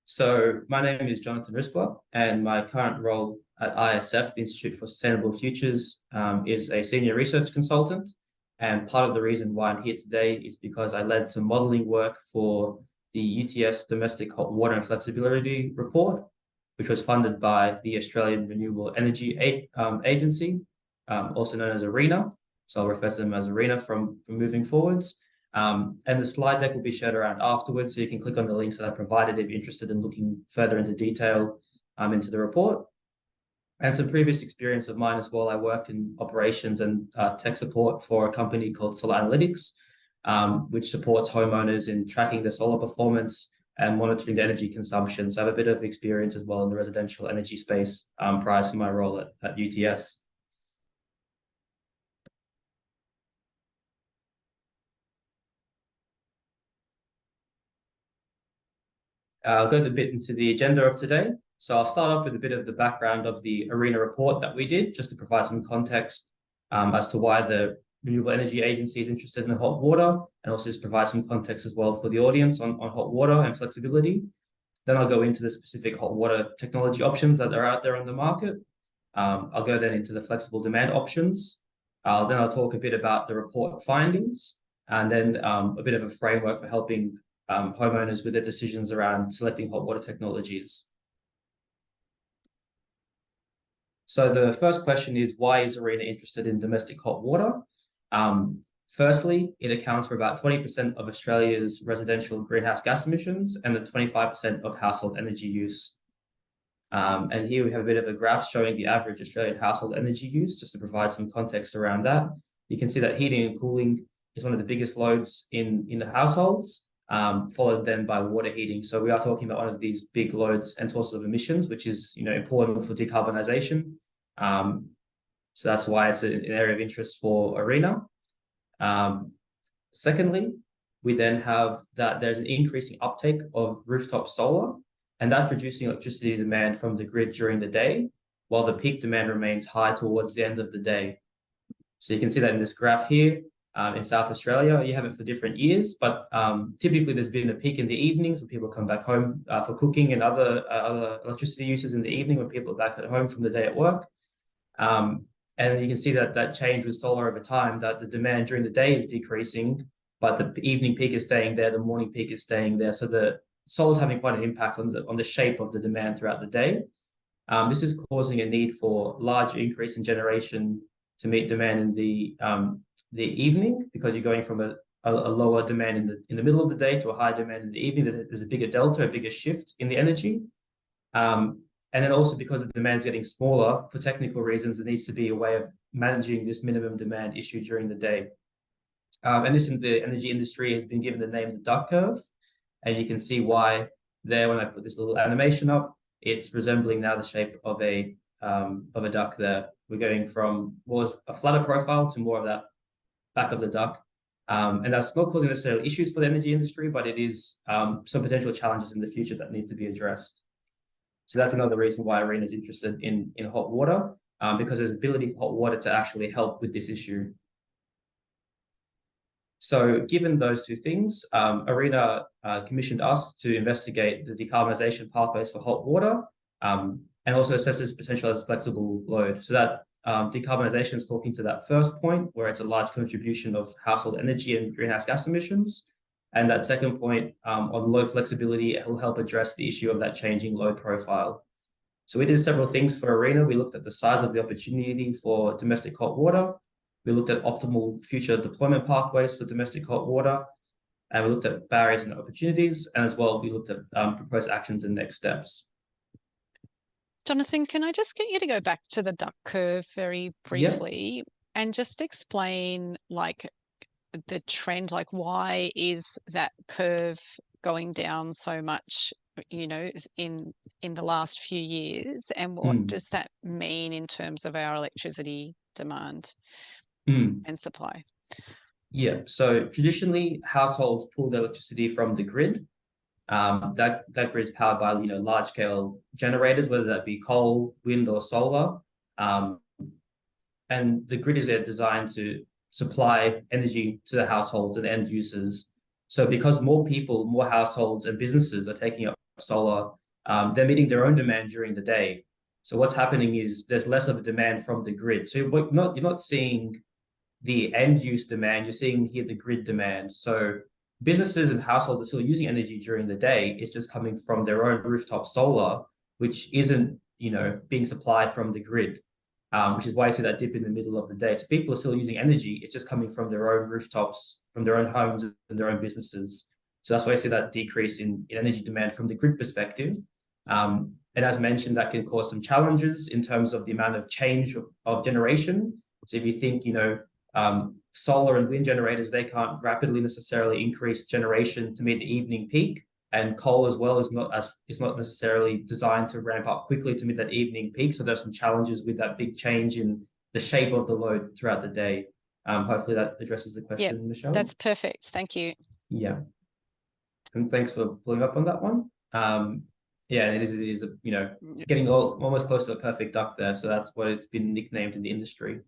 So my name is Jonathan Rispler, and my current role at ISF, the Institute for Sustainable Futures, is a senior research consultant. And part of the reason why I'm here today is because I led some modeling work for the UTS Domestic Hot Water and Flexibility Report, which was funded by the Australian Renewable Energy Agency, also known as ARENA. So I'll refer to them as ARENA from moving forwards. And the slide deck will be shared around afterwards, so you can click on the links that I provided if you're interested in looking further into detail into the report. And some previous experience of mine as well, I worked in operations and tech support for a company called Solar Analytics, which supports homeowners in tracking their solar performance and monitoring the energy consumption. So I have a bit of experience as well in the residential energy space prior to my role at UTS. I'll go a bit into the agenda of today. So I'll start off with a bit of the background of the ARENA report that we did, just to provide some context as to why the Renewable Energy Agency is interested in hot water, and also just provide some context as well for the audience on hot water and flexibility. Then I'll go into the specific hot water technology options that are out there on the market. I'll go then into the flexible demand options. Then I'll talk a bit about the report findings, and then a bit of a framework for helping homeowners with their decisions around selecting hot water technologies. So the first question is, why is ARENA interested in domestic hot water? Firstly, it accounts for about 20% of Australia's residential greenhouse gas emissions and the 25% of household energy use. And here we have a bit of a graph showing the average Australian household energy use, just to provide some context around that. You can see that heating and cooling is one of the biggest loads in the households, followed then by water heating. So we are talking about one of these big loads and sources of emissions, which is important for decarbonisation. So that's why it's an area of interest for ARENA. Secondly, we then have that there's an increasing uptake of rooftop solar, and that's reducing electricity demand from the grid during the day, while the peak demand remains high towards the end of the day. So you can see that in this graph here. In South Australia, you have it for different years, but typically there's been a peak in the evenings when people come back home for cooking and other electricity uses in the evening when people are back at home from the day at work. And you can see that change with solar over time, that the demand during the day is decreasing, but the evening peak is staying there, the morning peak is staying there. So the solar is having quite an impact on the shape of the demand throughout the day. This is causing a need for large increase in generation to meet demand in the evening, because you're going from a lower demand in the middle of the day to a high demand in the evening. There's a bigger delta, a bigger shift in the energy. And then also because the demand is getting smaller, for technical reasons, there needs to be a way of managing this minimum demand issue during the day. And this in the energy industry has been given the name the duck curve. And you can see why there, when I put this little animation up, it's resembling now the shape of a duck there. We're going from what was a flatter profile to more of that back of the duck. And that's not causing necessarily issues for the energy industry, but it is some potential challenges in the future that need to be addressed. So that's another reason why ARENA is interested in hot water, because there's ability for hot water to actually help with this issue. So given those two things, ARENA commissioned us to investigate the decarbonisation pathways for hot water, and also assess its potential as a flexible load. So that decarbonisation is talking to that first point, where it's a large contribution of household energy and greenhouse gas emissions. And that second point on load flexibility, it will help address the issue of that changing load profile. So we did several things for ARENA. We looked at the size of the opportunity for domestic hot water. We looked at optimal future deployment pathways for domestic hot water. And we looked at barriers and opportunities. And as well, we looked at proposed actions and next steps. Jonathan, can I just get you to go back to the duck curve very briefly and just explain the trend, why is that curve going down so much, in the last few years, and what does that mean in terms of our electricity demand and supply? Yeah, so traditionally households pull their electricity from the grid. That grid is powered by large scale generators, whether that be coal, wind, or solar. And the grid is designed to supply energy to the households and end users. So because more people, more households and businesses are taking up solar, they're meeting their own demand during the day. So what's happening is there's less of a demand from the grid. So you're not seeing the end use demand, you're seeing here the grid demand. So businesses and households are still using energy during the day. It's just coming from their own rooftop solar, which isn't, being supplied from the grid, which is why you see that dip in the middle of the day. So people are still using energy. It's just coming from their own rooftops, from their own homes and their own businesses. So that's why you see that decrease in energy demand from the grid perspective. And as mentioned, that can cause some challenges in terms of the amount of change of generation. So if you think, solar and wind generators, they can't rapidly necessarily increase generation to meet the evening peak. And coal as well is not necessarily designed to ramp up quickly to meet that evening peak. So there's some challenges with that big change in the shape of the load throughout the day. Hopefully that addresses the question, Michelle. That's perfect. Thank you. Yeah. And thanks for pulling up on that one. Yeah, it is getting almost close to a perfect duck there. So that's what it's been nicknamed in the industry.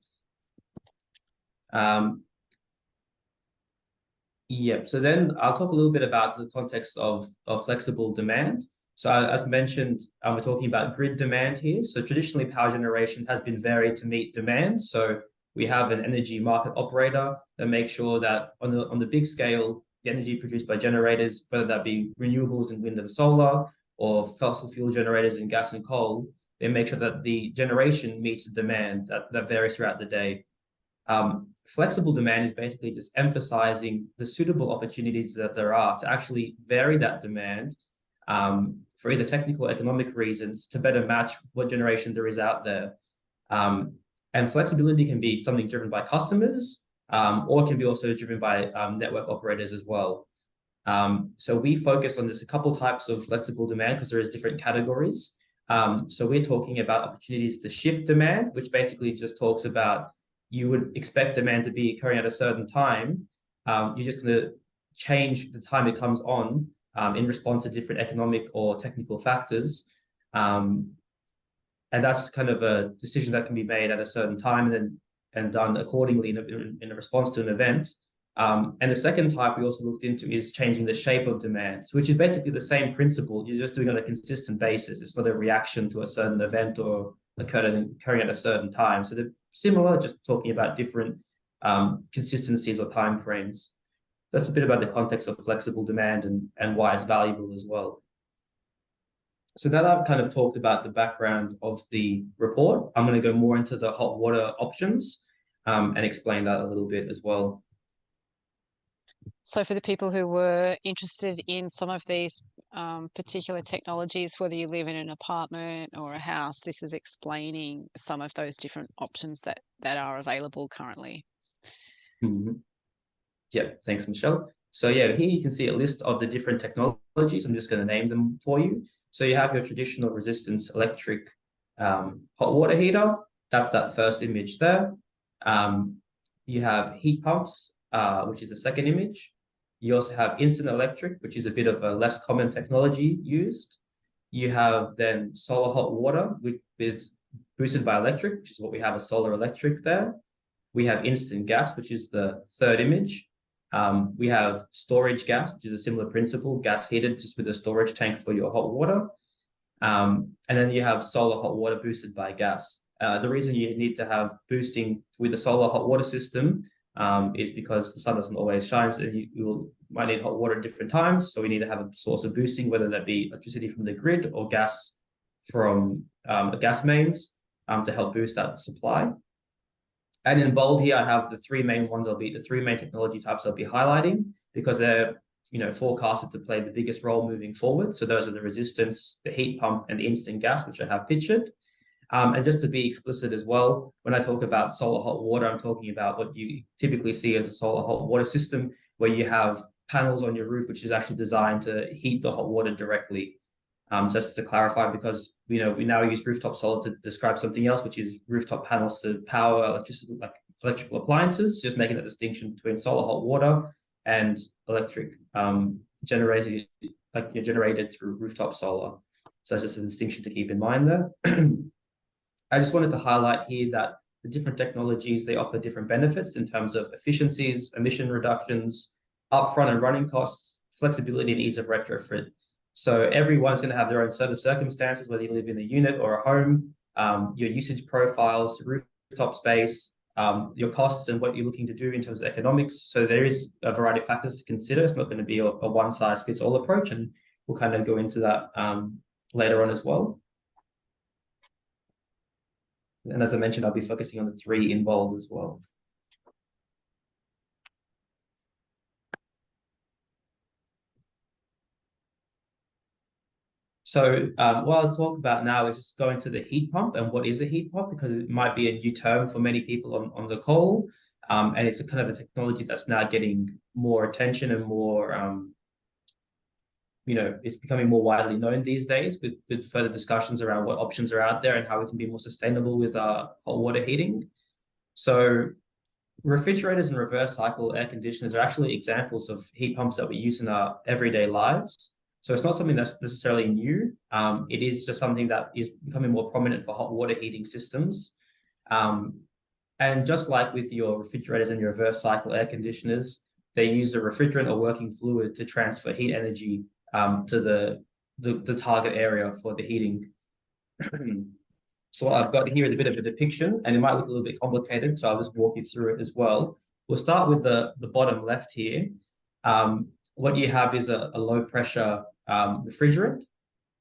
Yeah, so then I'll talk a little bit about the context of flexible demand. So as mentioned, we're talking about grid demand here. So traditionally, power generation has been varied to meet demand. So we have an energy market operator that makes sure that on the big scale, the energy produced by generators, whether that be renewables and wind and solar, or fossil fuel generators in gas and coal, they make sure that the generation meets the demand that varies throughout the day. Flexible demand is basically just emphasizing the suitable opportunities that there are to actually vary that demand for either technical or economic reasons to better match what generation there is out there. And flexibility can be something driven by customers, or it can be also driven by network operators as well. So we focus on this a couple types of flexible demand because there is different categories. So we're talking about opportunities to shift demand, which basically just talks about you would expect demand to be occurring at a certain time. You're just going to change the time it comes on in response to different economic or technical factors. And that's kind of a decision that can be made at a certain time and done accordingly in a response to an event. And the second type we also looked into is changing the shape of demand, which is basically the same principle. You're just doing it on a consistent basis. It's not a reaction to a certain event or occurring at a certain time. So they're similar, just talking about different consistencies or time frames. That's a bit about the context of flexible demand and why it's valuable as well. So now that I've kind of talked about the background of the report, I'm going to go more into the hot water options and explain that a little bit as well. So for the people who were interested in some of these particular technologies, whether you live in an apartment or a house, this is explaining some of those different options that are available currently. Mm-hmm. Yeah, thanks, Michelle. So yeah, here you can see a list of the different technologies. I'm just going to name them for you. So you have your traditional resistance electric hot water heater. That's that first image there. You have heat pumps, which is the second image. You also have instant electric, which is a bit of a less common technology used. You have then solar hot water, which is boosted by electric, which is what we have as solar electric there. We have instant gas, which is the third image. We have storage gas, which is a similar principle, gas heated just with a storage tank for your hot water. And then you have solar hot water boosted by gas. The reason you need to have boosting with the solar hot water system is because the sun doesn't always shine, so you might need hot water at different times. So we need to have a source of boosting, whether that be electricity from the grid or gas from gas mains to help boost that supply. And in bold here, I have the three main technology types I'll be highlighting because they're forecasted to play the biggest role moving forward. So those are the resistance, the heat pump, and the instant gas, which I have pictured. And just to be explicit as well, when I talk about solar hot water, I'm talking about what you typically see as a solar hot water system, where you have panels on your roof, which is actually designed to heat the hot water directly. So just to clarify, because we now use rooftop solar to describe something else, which is rooftop panels to power electricity, like electrical appliances, just making a distinction between solar hot water and electric generated through rooftop solar. So that's just a distinction to keep in mind there. I just wanted to highlight here that the different technologies, they offer different benefits in terms of efficiencies, emission reductions, upfront and running costs, flexibility and ease of retrofit. So everyone's going to have their own set of circumstances, whether you live in a unit or a home, your usage profiles, rooftop space, your costs and what you're looking to do in terms of economics. So there is a variety of factors to consider. It's not going to be a one-size-fits-all approach, and we'll kind of go into that later on as well. And as I mentioned, I'll be focusing on the 3 involved as well. So what I'll talk about now is just going to the heat pump and what is a heat pump, because it might be a new term for many people on the call. And it's a kind of a technology that's now getting more attention and more, it's becoming more widely known these days with further discussions around what options are out there and how we can be more sustainable with hot water heating. So refrigerators and reverse cycle air conditioners are actually examples of heat pumps that we use in our everyday lives. So it's not something that's necessarily new. It is just something that is becoming more prominent for hot water heating systems. And just like with your refrigerators and your reverse cycle air conditioners, they use a refrigerant or working fluid to transfer heat energy to the target area for the heating. So what I've got here is a bit of a depiction, and it might look a little bit complicated, so I'll just walk you through it as well. We'll start with the bottom left here. What you have is a low pressure refrigerant.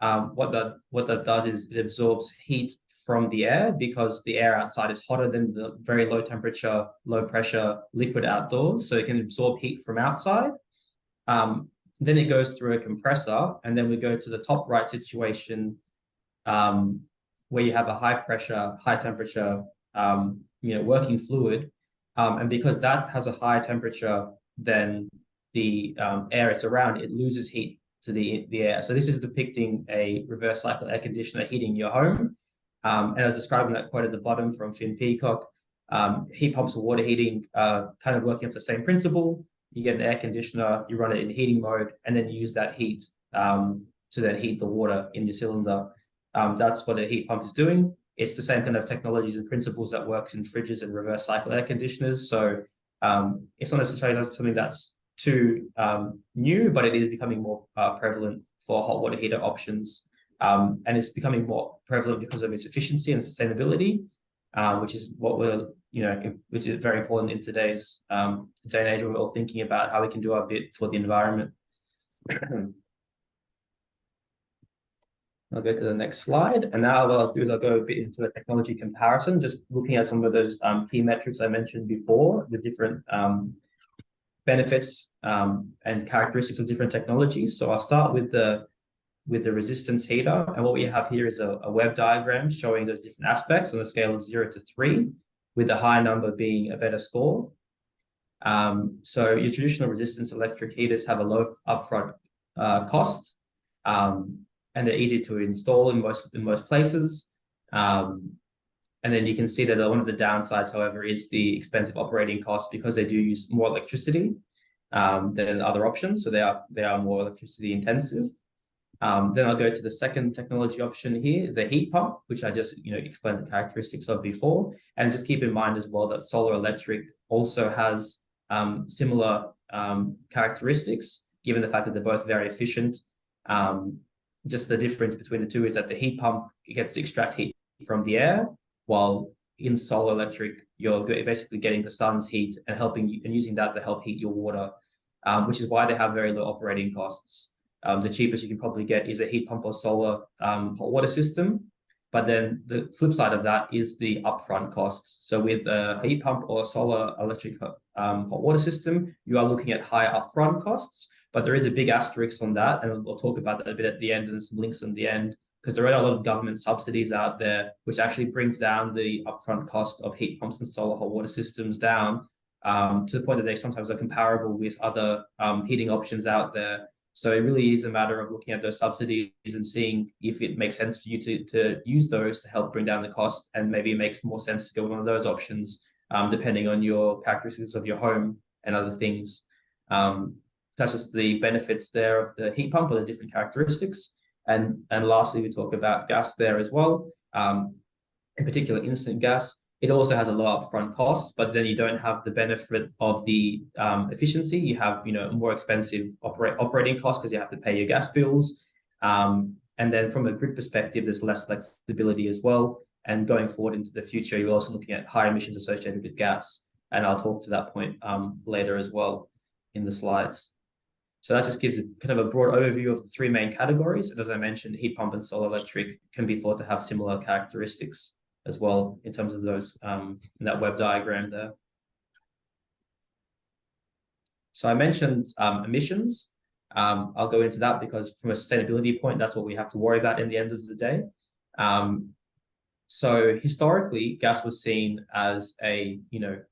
What that does is it absorbs heat from the air, because the air outside is hotter than the very low temperature, low pressure liquid outdoors. So it can absorb heat from outside. Then it goes through a compressor, and then we go to the top right situation, where you have a high pressure, high temperature, working fluid. And because that has a higher temperature than the air it's around, it loses heat to the air. So this is depicting a reverse cycle air conditioner heating your home. And as described in that quote at the bottom from Finn Peacock, heat pumps for water heating kind of working off the same principle. You get an air conditioner, you run it in heating mode, and then you use that heat to then heat the water in your cylinder. That's what a heat pump is doing. It's the same kind of technologies and principles that works in fridges and reverse cycle air conditioners. So it's not necessarily something that's too new, but it is becoming more prevalent for hot water heater options. And it's becoming more prevalent because of its efficiency and sustainability, which is what which is very important in today's day and age, when we're all thinking about how we can do our bit for the environment. I'll go to the next slide. And now what I'll do is I'll go a bit into a technology comparison, just looking at some of those key metrics I mentioned before, the different benefits and characteristics of different technologies. So I'll start with the resistance heater. And what we have here is a web diagram showing those different aspects on a scale of 0 to 3, with the high number being a better score. So your traditional resistance electric heaters have a low upfront cost, and they're easy to install in most places. And then you can see that one of the downsides, however, is the expensive operating cost, because they do use more electricity than other options. So they are more electricity intensive. Then I'll go to the second technology option here, the heat pump, which I just explained the characteristics of before. And just keep in mind as well that solar electric also has similar characteristics, given the fact that they're both very efficient. Just the difference between the two is that the heat pump, it gets to extract heat from the air, while in solar electric, you're basically getting the sun's heat and using that to help heat your water, which is why they have very low operating costs. The cheapest you can probably get is a heat pump or solar hot water system. But then the flip side of that is the upfront costs. So with a heat pump or solar electric hot water system, you are looking at higher upfront costs. But there is a big asterisk on that, and we'll talk about that a bit at the end, and some links in the end, because there are a lot of government subsidies out there, which actually brings down the upfront cost of heat pumps and solar hot water systems down to the point that they sometimes are comparable with other heating options out there. So it really is a matter of looking at those subsidies and seeing if it makes sense for you to use those to help bring down the cost, and maybe it makes more sense to go with one of those options, depending on your characteristics of your home and other things. That's just the benefits there of the heat pump, or the different characteristics. And lastly, we talk about gas there as well. In particular, instant gas. It also has a low upfront cost, but then you don't have the benefit of the efficiency. You have more expensive operating costs, because you have to pay your gas bills. And then from a grid perspective, there's less flexibility as well. And going forward into the future, you're also looking at high emissions associated with gas. And I'll talk to that point later as well in the slides. So that just gives a kind of a broad overview of the three main categories. And as I mentioned, heat pump and solar electric can be thought to have similar characteristics as well in terms of those in that web diagram there. So I mentioned emissions. I'll go into that because from a sustainability point, that's what we have to worry about in the end of the day. So historically, gas was seen as a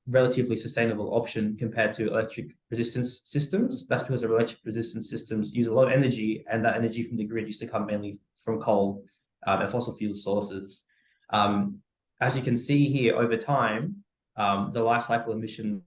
relatively sustainable option compared to electric resistance systems. That's because our electric resistance systems use a lot of energy, and that energy from the grid used to come mainly from coal and fossil fuel sources. As you can see here, over time, the life cycle emissions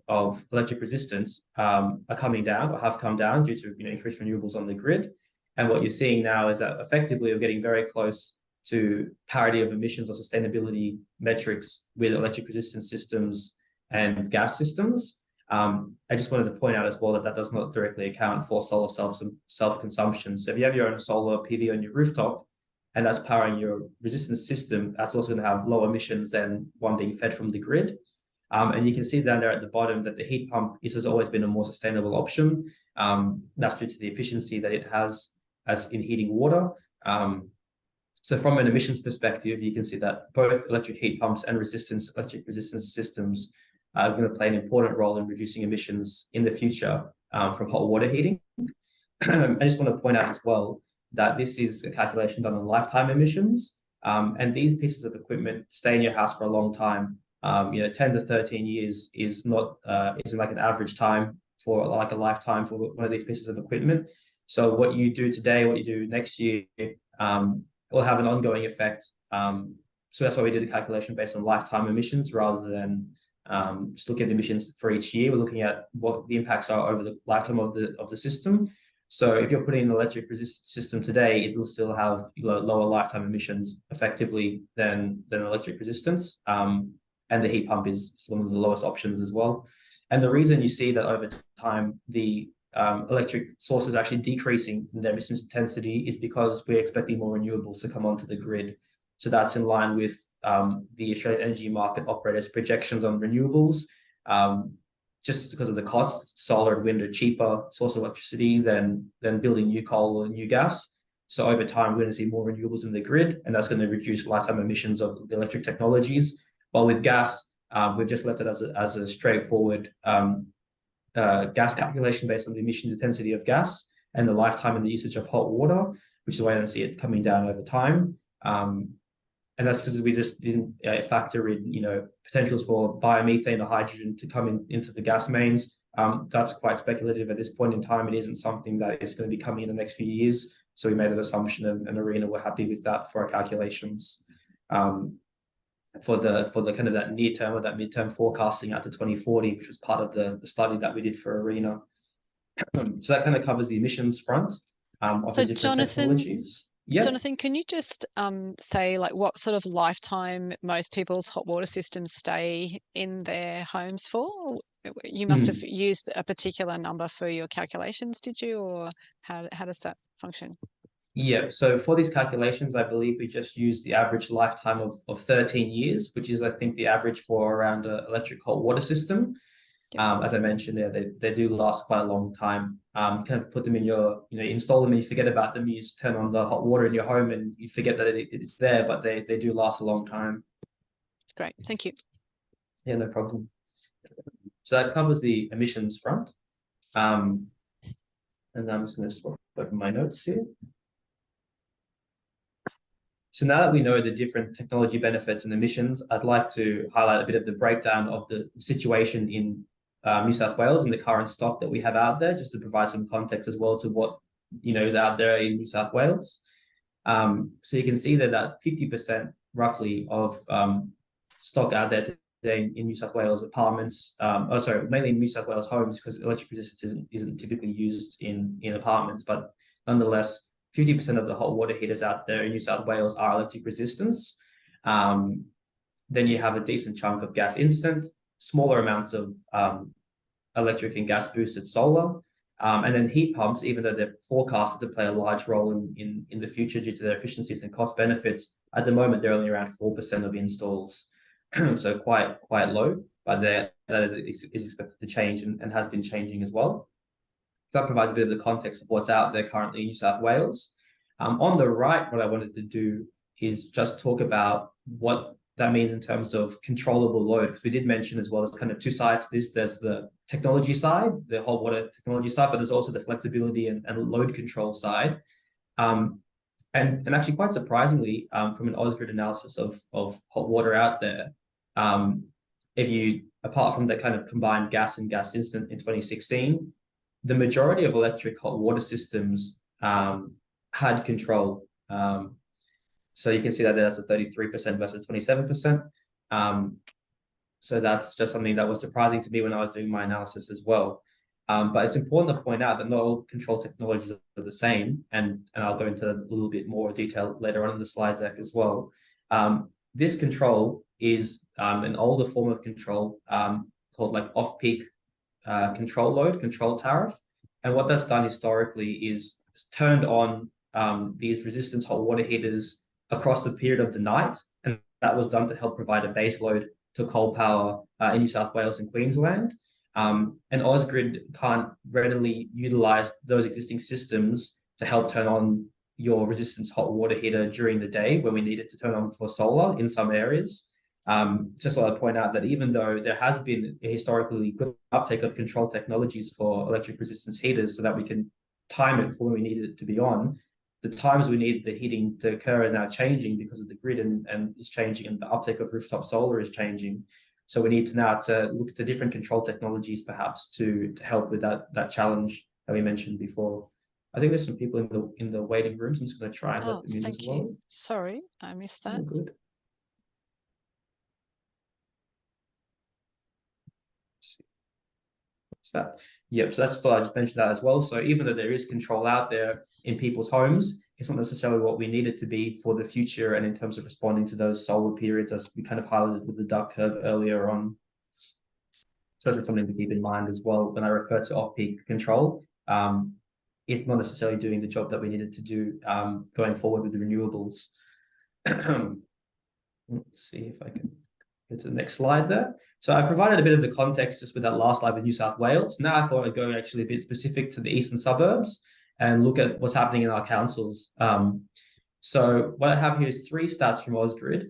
of electric resistance are coming down or have come down due to increased renewables on the grid. And what you're seeing now is that effectively we're getting very close to parity of emissions or sustainability metrics with electric resistance systems and gas systems. I just wanted to point out as well that that does not directly account for solar self-consumption. So if you have your own solar PV on your rooftop and that's powering your resistance system, that's also going to have lower emissions than one being fed from the grid. And you can see down there at the bottom that the heat pump has always been a more sustainable option. That's due to the efficiency that it has as in heating water. So from an emissions perspective, you can see that both electric heat pumps and electric resistance systems are going to play an important role in reducing emissions in the future from hot water heating. I just want to point out as well that this is a calculation done on lifetime emissions. And these pieces of equipment stay in your house for a long time. 10 to 13 years is not isn't like an average time for like a lifetime for one of these pieces of equipment. So what you do today, what you do next year, will have an ongoing effect. So that's why we did the calculation based on lifetime emissions rather than just looking at emissions for each year. We're looking at what the impacts are over the lifetime of the system. So if you're putting an electric resistance system today, it will still have lower lifetime emissions effectively than electric resistance. And the heat pump is one of the lowest options as well. And the reason you see that over time, the electric sources actually decreasing in their emissions intensity is because we're expecting more renewables to come onto the grid. So that's in line with the Australian Energy Market Operator's projections on renewables. Just because of the cost, solar and wind are cheaper source of electricity than building new coal or new gas. So over time, we're going to see more renewables in the grid, and that's going to reduce lifetime emissions of the electric technologies. While with gas, we've just left it as a straightforward gas calculation based on the emission intensity of gas and the lifetime and the usage of hot water, which is why I don't see it coming down over time. And that's because we just didn't factor in, potentials for biomethane or hydrogen to come into the gas mains. That's quite speculative at this point in time. It isn't something that is going to be coming in the next few years. So we made an assumption and Arena were happy with that for our calculations. For the kind of that near term or that midterm forecasting out to 2040, which was part of the study that we did for Arena. So that kind of covers the emissions front of the different technologies. Yeah. Jonathan, can you just say like what sort of lifetime most people's hot water systems stay in their homes for? You must have used a particular number for your calculations, did you? Or how does that function? Yeah, so for these calculations, I believe we just used the average lifetime of 13 years, which is, I think, the average for around an electric hot water system. As I mentioned there, they do last quite a long time. You kind of put them in your, install them and you forget about them. You just turn on the hot water in your home and you forget that it's there, but they do last a long time. That's great. Thank you. Yeah, no problem. So that covers the emissions front. And I'm just going to swap open my notes here. So now that we know the different technology benefits and emissions, I'd like to highlight a bit of the breakdown of the situation in New South Wales and the current stock that we have out there, just to provide some context as well to what is out there in New South Wales. So you can see that 50% roughly of stock out there today in New South Wales apartments, mainly in New South Wales homes, because electric resistance isn't typically used in apartments, but nonetheless, 50% of the hot water heaters out there in New South Wales are electric resistance. Then you have a decent chunk of gas instant, smaller amounts of electric and gas boosted solar, And then heat pumps, even though they're forecasted to play a large role in the future due to their efficiencies and cost benefits, at the moment they're only around 4% of installs, so quite low. But that is expected to change and has been changing as well. So that provides a bit of the context of what's out there currently in New South Wales. On the right, what I wanted to do is just talk about what that means in terms of controllable load, because we did mention as well as kind of two sides to this. There's the technology side, the hot water technology side, but there's also the flexibility and load control side. And actually, quite surprisingly, from an Ausgrid analysis of hot water out there, if you, apart from the kind of combined gas and gas incident in 2016, the majority of electric hot water systems had control. So you can see that there's a 33% versus 27%. So that's just something that was surprising to me when I was doing my analysis as well. But it's important to point out that not all control technologies are the same, and I'll go into a little bit more detail later on in the slide deck as well. This control is an older form of control called like off-peak control load, control tariff. And what that's done historically is turned on these resistance hot water heaters across the period of the night, and that was done to help provide a base load to coal power in New South Wales and Queensland. And Ausgrid can't readily utilize those existing systems to help turn on your resistance hot water heater during the day when we need it to turn on for solar in some areas. Just so I'd point out that even though there has been a historically good uptake of control technologies for electric resistance heaters so that we can time it for when we need it to be on, the times we need the heating to occur are now changing because of the grid and is changing, and the uptake of rooftop solar is changing. So we need to now to look at the different control technologies perhaps to help with that challenge that we mentioned before. I think there's some people in the waiting rooms. I'm just going to try and let them in as well. Thank you. Sorry, I missed that. Oh, good. That. Yep, so that's what I just mentioned that as well. So even though there is control out there in people's homes, it's not necessarily what we need it to be for the future and in terms of responding to those solar periods, as we kind of highlighted with the duck curve earlier on. So that's something to keep in mind as well when I refer to off-peak control. It's not necessarily doing the job that we needed to do going forward with the renewables. Let's see if I can go to the next slide there. So I provided a bit of the context just with that last slide with New South Wales. Now I thought I'd go actually a bit specific to the eastern suburbs and look at what's happening in our councils. So what I have here is 3 stats from Ausgrid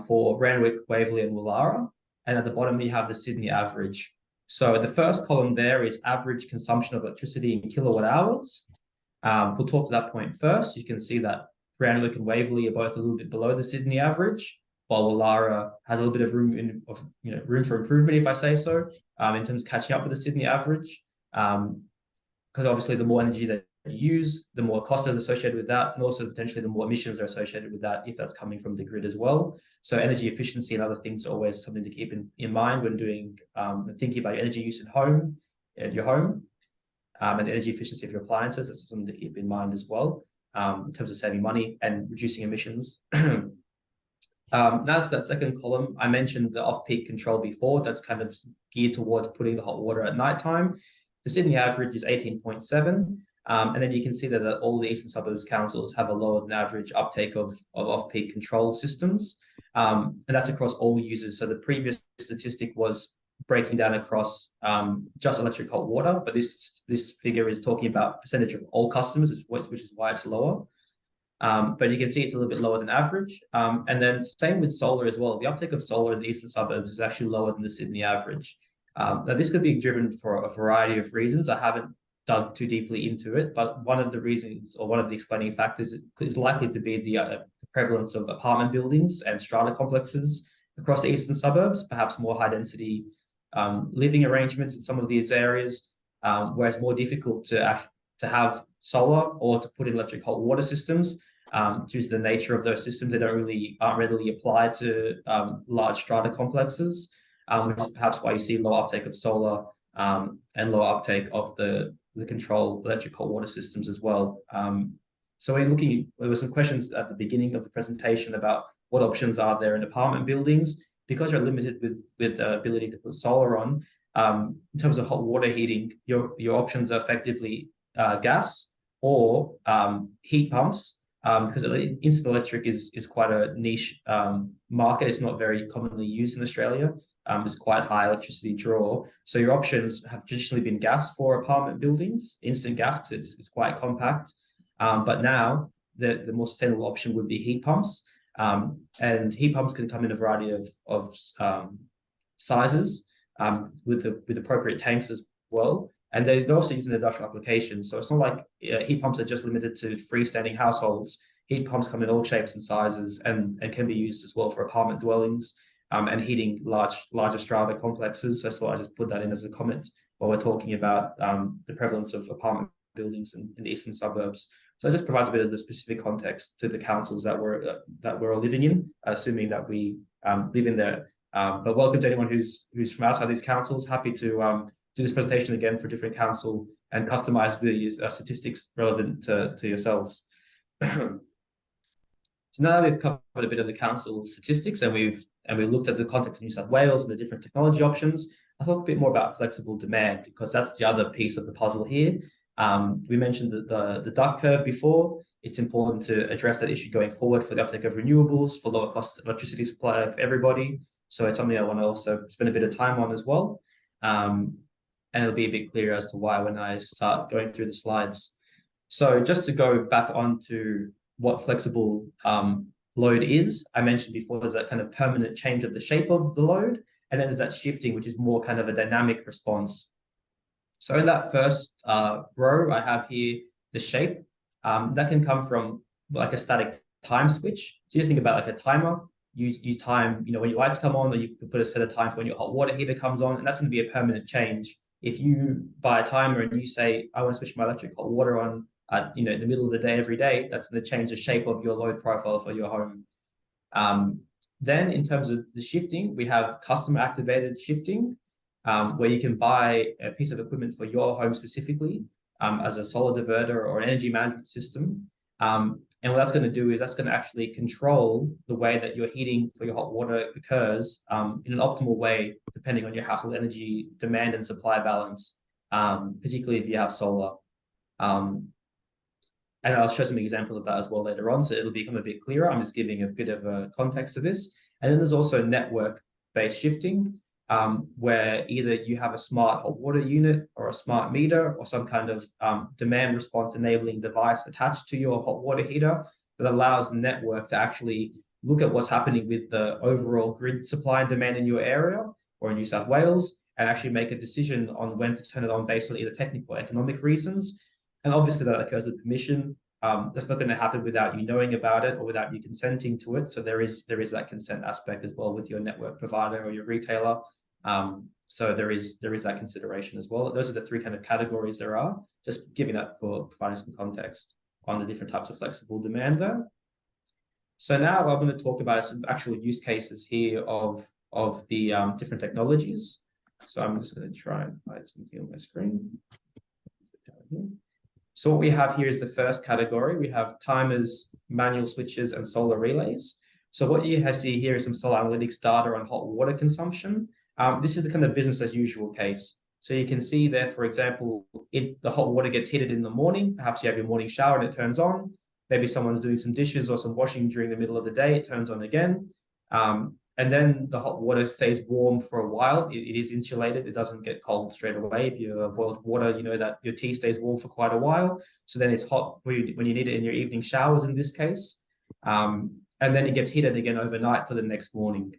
for Randwick, Waverley and Woollahra. And at the bottom, we have the Sydney average. So the first column there is average consumption of electricity in kilowatt hours. We'll talk to that point first. You can see that Randwick and Waverley are both a little bit below the Sydney average, while Woollahra has a little bit of room for improvement, if I say so, in terms of catching up with the Sydney average. Because obviously the more energy that you use, the more cost is associated with that, and also potentially the more emissions are associated with that if that's coming from the grid as well. So energy efficiency and other things are always something to keep in mind when doing thinking about your energy use at your home, and the energy efficiency of your appliances. That's something to keep in mind as well in terms of saving money and reducing emissions. Now to that second column, I mentioned the off-peak control before. That's kind of geared towards putting the hot water at nighttime. The Sydney average is 18.7. And then you can see that all the eastern suburbs councils have a lower than average uptake of off-peak control systems. And that's across all users. So the previous statistic was breaking down across just electric hot water, but this figure is talking about percentage of all customers, which is why it's lower. But you can see it's a little bit lower than average. And then same with solar as well. The uptake of solar in the eastern suburbs is actually lower than the Sydney average. Now, this could be driven for a variety of reasons. I haven't dug too deeply into it, but one of the reasons or one of the explaining factors is likely to be the prevalence of apartment buildings and strata complexes across the eastern suburbs, perhaps more high density living arrangements in some of these areas, where it's more difficult to have solar or to put in electric hot water systems due to the nature of those systems. They aren't readily applied to large strata complexes, which is perhaps why you see low uptake of solar and low uptake of the control electric hot water systems as well. So there were some questions at the beginning of the presentation about what options are there in apartment buildings. Because you're limited with the ability to put solar on, in terms of hot water heating, your options are effectively gas or heat pumps, because instant electric is quite a niche market. It's not very commonly used in Australia. It's quite high electricity draw. So your options have traditionally been gas for apartment buildings, instant gas, because it's quite compact. But now the more sustainable option would be heat pumps. And heat pumps can come in a variety of sizes, with appropriate tanks as well. And they're also used in industrial applications. So it's not like heat pumps are just limited to freestanding households. Heat pumps come in all shapes and sizes, and can be used as well for apartment dwellings, and heating larger strata complexes. So I just put that in as a comment while we're talking about the prevalence of apartment buildings in the eastern suburbs. So it just provides a bit of the specific context to the councils that we're all living in, assuming that we live in there. But welcome to anyone who's from outside these councils. Happy to do this presentation again for a different council and customize the statistics relevant to yourselves. So now that we've covered a bit of the council statistics and we looked at the context of New South Wales and the different technology options, I'll talk a bit more about flexible demand, because that's the other piece of the puzzle here. We mentioned the duck curve before. It's important to address that issue going forward for the uptake of renewables, for lower cost electricity supply for everybody. So it's something I want to also spend a bit of time on as well. And it'll be a bit clearer as to why when I start going through the slides. So just to go back onto what flexible load is, I mentioned before, there's that kind of permanent change of the shape of the load. And then there's that shifting, which is more kind of a dynamic response. So in that first row, I have here the shape. That can come from like a static time switch. So you just think about like a timer. You time, when your lights come on, or you can put a set of time for when your hot water heater comes on, and that's going to be a permanent change. If you buy a timer and you say, I want to switch my electric hot water on at in the middle of the day every day, that's going to change the shape of your load profile for your home. Then in terms of the shifting, we have customer activated shifting, where you can buy a piece of equipment for your home specifically, as a solar diverter or an energy management system. And what that's going to do is that's going to actually control the way that your heating for your hot water occurs, in an optimal way, depending on your household energy demand and supply balance, particularly if you have solar. And I'll show some examples of that as well later on, so it'll become a bit clearer. I'm just giving a bit of a context to this. And then there's also network-based shifting, where either you have a smart hot water unit or a smart meter or some kind of demand response enabling device attached to your hot water heater that allows the network to actually look at what's happening with the overall grid supply and demand in your area or in New South Wales, and actually make a decision on when to turn it on based on either technical or economic reasons. And obviously that occurs with permission. That's not going to happen without you knowing about it or without you consenting to it. So there is that consent aspect as well with your network provider or your retailer. So there is that consideration as well. Those are the three kind of categories there are. Just giving that for providing some context on the different types of flexible demand there. So now I'm going to talk about some actual use cases here of the different technologies. So I'm just going to try and hide something on my screen. So what we have here is the first category. We have timers, manual switches, and solar relays. So what you see here is some solar analytics data on hot water consumption. This is the kind of business as usual case. So you can see there, for example, the hot water gets heated in the morning. Perhaps you have your morning shower and it turns on. Maybe someone's doing some dishes or some washing during the middle of the day. It turns on again. And then the hot water stays warm for a while. It is insulated. It doesn't get cold straight away. If you boil water, you know that your tea stays warm for quite a while. So then it's hot when you need it in your evening showers in this case. And then it gets heated again overnight for the next morning.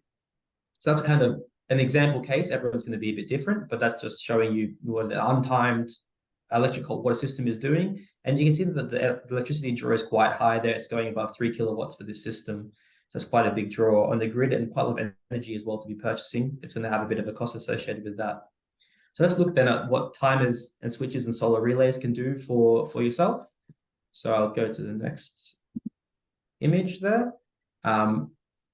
So that's kind of an example case. Everyone's going to be a bit different, but that's just showing you what an untimed electric hot water system is doing. And you can see that the electricity draw is quite high there. It's going above 3 kilowatts for this system. So it's quite a big draw on the grid and quite a lot of energy as well to be purchasing. It's going to have a bit of a cost associated with that. So let's look then at what timers and switches and solar relays can do for yourself. So I'll go to the next image there.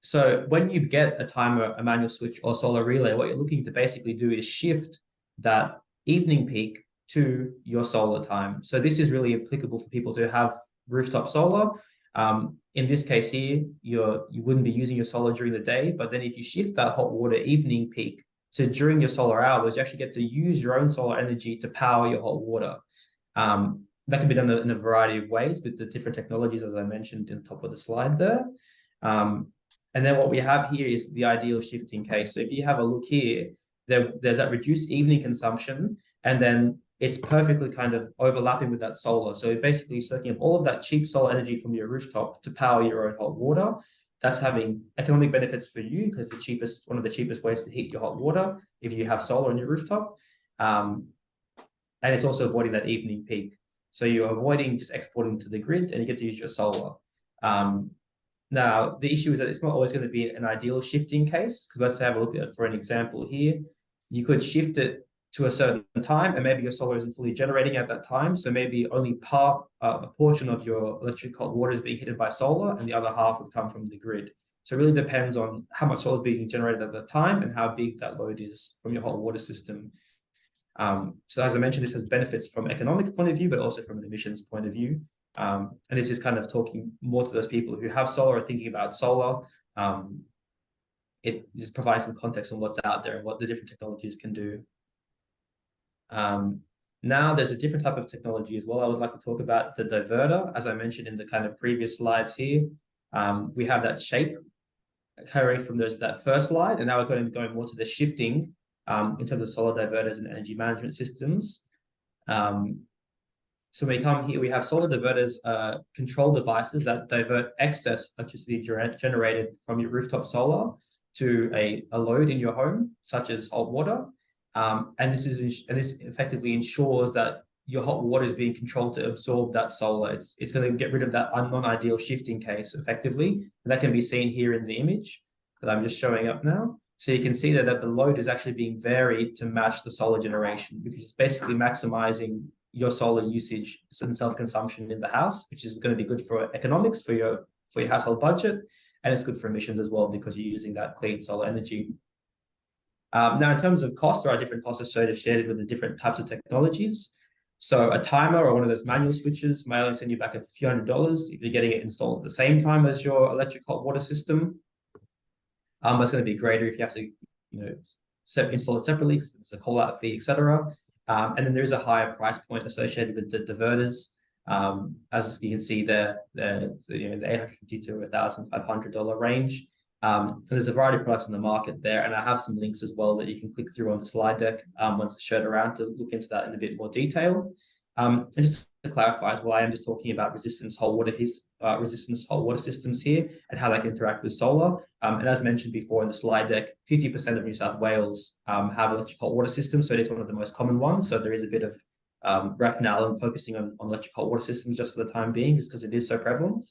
So when you get a timer, a manual switch, or solar relay, what you're looking to basically do is shift that evening peak to your solar time. So this is really applicable for people to have rooftop solar. In this case here, you wouldn't be using your solar during the day, but then if you shift that hot water evening peak So during your solar hours, you actually get to use your own solar energy to power your hot water. That can be done in a variety of ways with the different technologies, as I mentioned in the top of the slide there. And then what we have here is the ideal shifting case. So if you have a look here, there's that reduced evening consumption, and then it's perfectly kind of overlapping with that solar. So you're basically soaking up all of that cheap solar energy from your rooftop to power your own hot water. That's having economic benefits for you because one of the cheapest ways to heat your hot water if you have solar on your rooftop. And it's also avoiding that evening peak. So you're avoiding just exporting to the grid, and you get to use your solar. Now, the issue is that it's not always going to be an ideal shifting case, because let's have a look at it for an example here. You could shift it to a certain time, and maybe your solar isn't fully generating at that time. So maybe only a portion of your electric hot water is being heated by solar, and the other half would come from the grid. So it really depends on how much solar is being generated at that time and how big that load is from your hot water system. So as I mentioned, this has benefits from an economic point of view, but also from an emissions point of view. And this is kind of talking more to those people who have solar or thinking about solar. It just provides some context on what's out there and what the different technologies can do. Now there's a different type of technology as well. I would like to talk about the diverter. As I mentioned in the kind of previous slides here, we have that shape carrying from that first slide, and now we're going more to the shifting in terms of solar diverters and energy management systems. So when we come here, we have solar diverters, control devices that divert excess electricity generated from your rooftop solar to a load in your home, such as hot water. And this effectively ensures that your hot water is being controlled to absorb that solar. It's going to get rid of that non-ideal shifting case effectively. And that can be seen here in the image that I'm just showing up now. So you can see that the load is actually being varied to match the solar generation, which is basically maximizing your solar usage and self-consumption in the house, which is going to be good for economics, for your household budget, and it's good for emissions as well because you're using that clean solar energy. Now, in terms of cost, there are different costs associated with the different types of technologies. So a timer or one of those manual switches may only send you back a few $100s if you're getting it installed at the same time as your electric hot water system. It's going to be greater if you have to, install it separately because there's a call-out fee, etc. And then there's a higher price point associated with the diverters. As you can see there, the $850 to $1,500 range. And there's a variety of products in the market there, and I have some links as well that you can click through on the slide deck once it's shared around to look into that in a bit more detail. And just to clarify as well, I am just talking about resistance hot water systems here and how they can interact with solar. And as mentioned before in the slide deck, 50% of New South Wales have electric hot water systems, so it is one of the most common ones. So there is a bit of rationale in focusing on electric hot water systems just for the time being, just because it is so prevalent.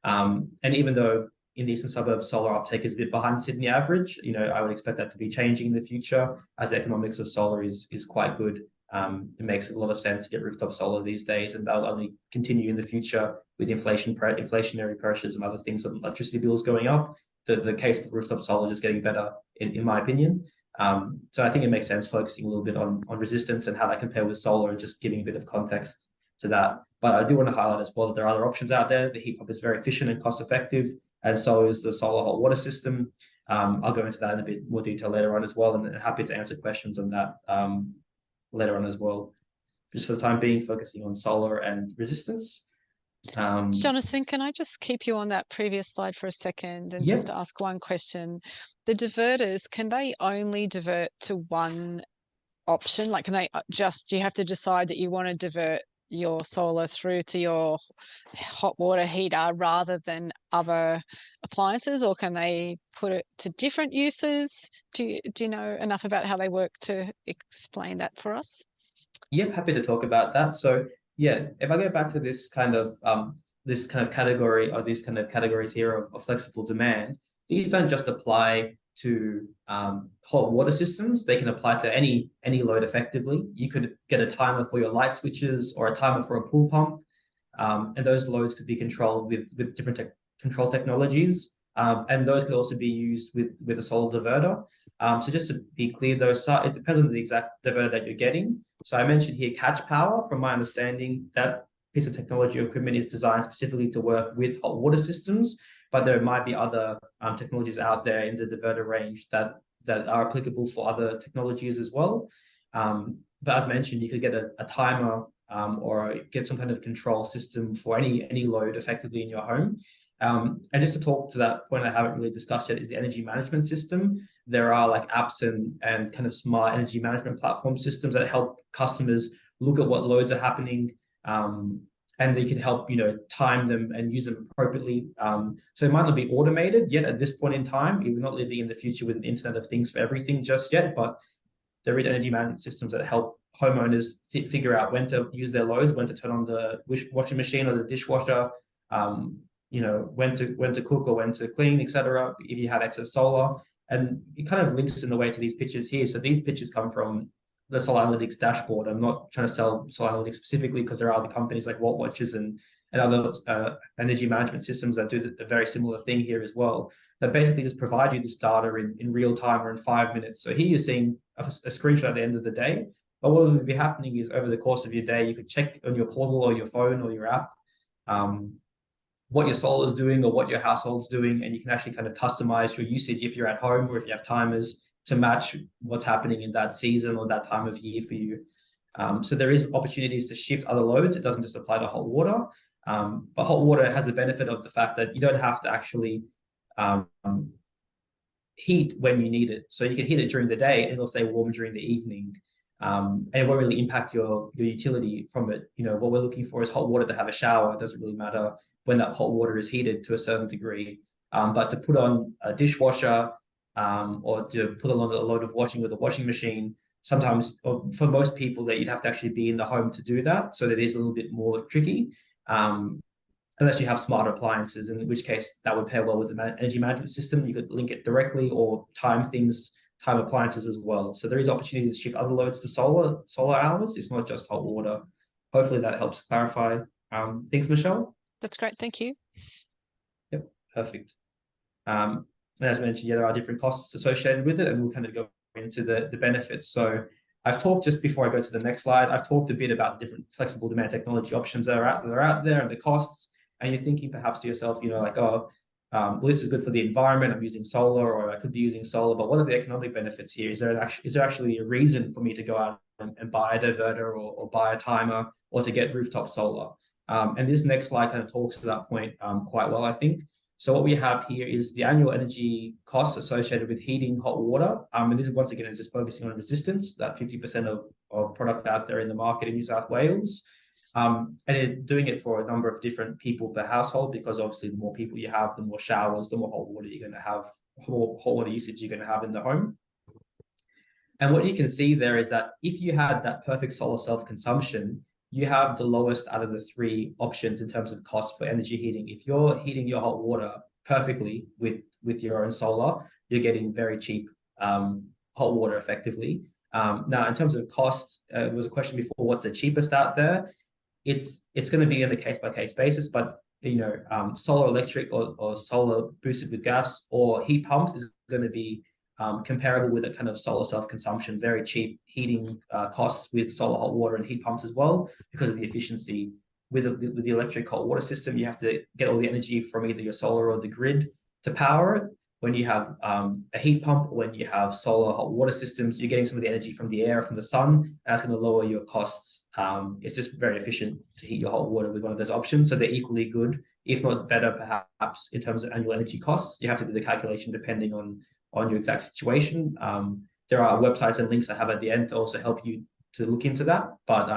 And even though in the eastern suburbs, solar uptake is a bit behind Sydney average, I would expect that to be changing in the future as the economics of solar is quite good. It makes a lot of sense to get rooftop solar these days, and that'll only continue in the future with inflationary pressures and other things of electricity bills going up. The case for rooftop solar is just getting better, in my opinion. So I think it makes sense focusing a little bit on resistance and how that compares with solar and just giving a bit of context to that. But I do want to highlight as well that there are other options out there. The heat pump is very efficient and cost effective, and so is the solar hot water system. I'll go into that in a bit more detail later on as well, and happy to answer questions on that later on as well. Just for the time being, focusing on solar and resistance. Jonathan, can I just keep you on that previous slide for a second and just ask one question? The diverters, can they only divert to one option? Like, can they do you have to decide that you want to divert your solar through to your hot water heater rather than other appliances, or can they put it to different uses? Do you know enough about how they work to explain that for us? Yep, happy to talk about that. So yeah, if I go back to this kind of category, or these kind of categories here of flexible demand, these don't just apply to hot water systems. They can apply to any load effectively. You could get a timer for your light switches or a timer for a pool pump, and those loads could be controlled with different control technologies, and those could also be used with a solar diverter. So just to be clear, it depends on the exact diverter that you're getting. So I mentioned here catch power. From my understanding, that piece of technology or equipment is designed specifically to work with hot water systems, but there might be other technologies out there in the diverter range that that are applicable for other technologies as well. But as mentioned, you could get a timer or get some kind of control system for any load effectively in your home. And just to talk to that point I haven't really discussed yet is the energy management system. There are like apps and kind of smart energy management platform systems that help customers look at what loads are happening, and they can help, time them and use them appropriately. So it might not be automated yet at this point in time. We're not living in the future with an Internet of Things for everything just yet, but there is energy management systems that help homeowners figure out when to use their loads, when to turn on the washing machine or the dishwasher, when to cook or when to clean, etc. If you have excess solar, and it kind of links in the way to these pictures here. So these pictures come from the Solar Analytics dashboard. I'm not trying to sell Solar Analytics specifically because there are other companies like Watt Watchers and other energy management systems that do a very similar thing here as well, that basically just provide you this data in real time or in 5 minutes. So here you're seeing a screenshot at the end of the day, but what will be happening is over the course of your day, you could check on your portal or your phone or your app what your solar is doing or what your household's doing, and you can actually kind of customize your usage if you're at home or if you have timers to match what's happening in that season or that time of year for you. So there is opportunities to shift other loads. It doesn't just apply to hot water, but hot water has the benefit of the fact that you don't have to actually heat when you need it. So you can heat it during the day and it'll stay warm during the evening. And it won't really impact your utility from it. What we're looking for is hot water to have a shower. It doesn't really matter when that hot water is heated to a certain degree. But to put on a dishwasher or to put on a load of washing with a washing machine, sometimes, or for most people, that you'd have to actually be in the home to do that. So that is a little bit more tricky, unless you have smart appliances, in which case that would pair well with the energy management system. You could link it directly or time appliances as well. So there is opportunity to shift other loads to solar hours. It's not just hot water. Hopefully that helps clarify things, Michelle. That's great. Thank you. Yep, perfect. And as mentioned, there are different costs associated with it, and we'll kind of go into the benefits. So I've talked, just before I go to the next slide, I've talked a bit about the different flexible demand technology options that are out there and the costs. And you're thinking perhaps to yourself, well, this is good for the environment. I'm using solar, or I could be using solar, but what are the economic benefits here? Is there actually a reason for me to go out and buy a diverter or buy a timer or to get rooftop solar? And this next slide kind of talks to that point quite well, I think. So what we have here is the annual energy costs associated with heating hot water. And this is, once again, is just focusing on resistance, that 50% of product out there in the market in New South Wales. And doing it for a number of different people per household, because obviously the more people you have, the more showers, the more hot water you're going to have, more hot water usage you're going to have in the home. And what you can see there is that if you had that perfect solar self-consumption, you have the lowest out of the three options in terms of cost for energy heating. If you're heating your hot water perfectly with your own solar, you're getting very cheap hot water effectively. Now, in terms of costs, there was a question before, what's the cheapest out there? It's going to be on a case-by-case basis, but solar electric or solar boosted with gas or heat pumps is going to be comparable with a kind of solar self-consumption, very cheap heating costs with solar hot water and heat pumps as well, because of the efficiency. With the electric hot water system, you have to get all the energy from either your solar or the grid to power it. When you have a heat pump, when you have solar hot water systems, you're getting some of the energy from the air, from the sun, and that's going to lower your costs. It's just very efficient to heat your hot water with one of those options. So they're equally good, if not better, perhaps, in terms of annual energy costs. You have to do the calculation depending on your exact situation. There are websites and links I have at the end to also help you to look into that. But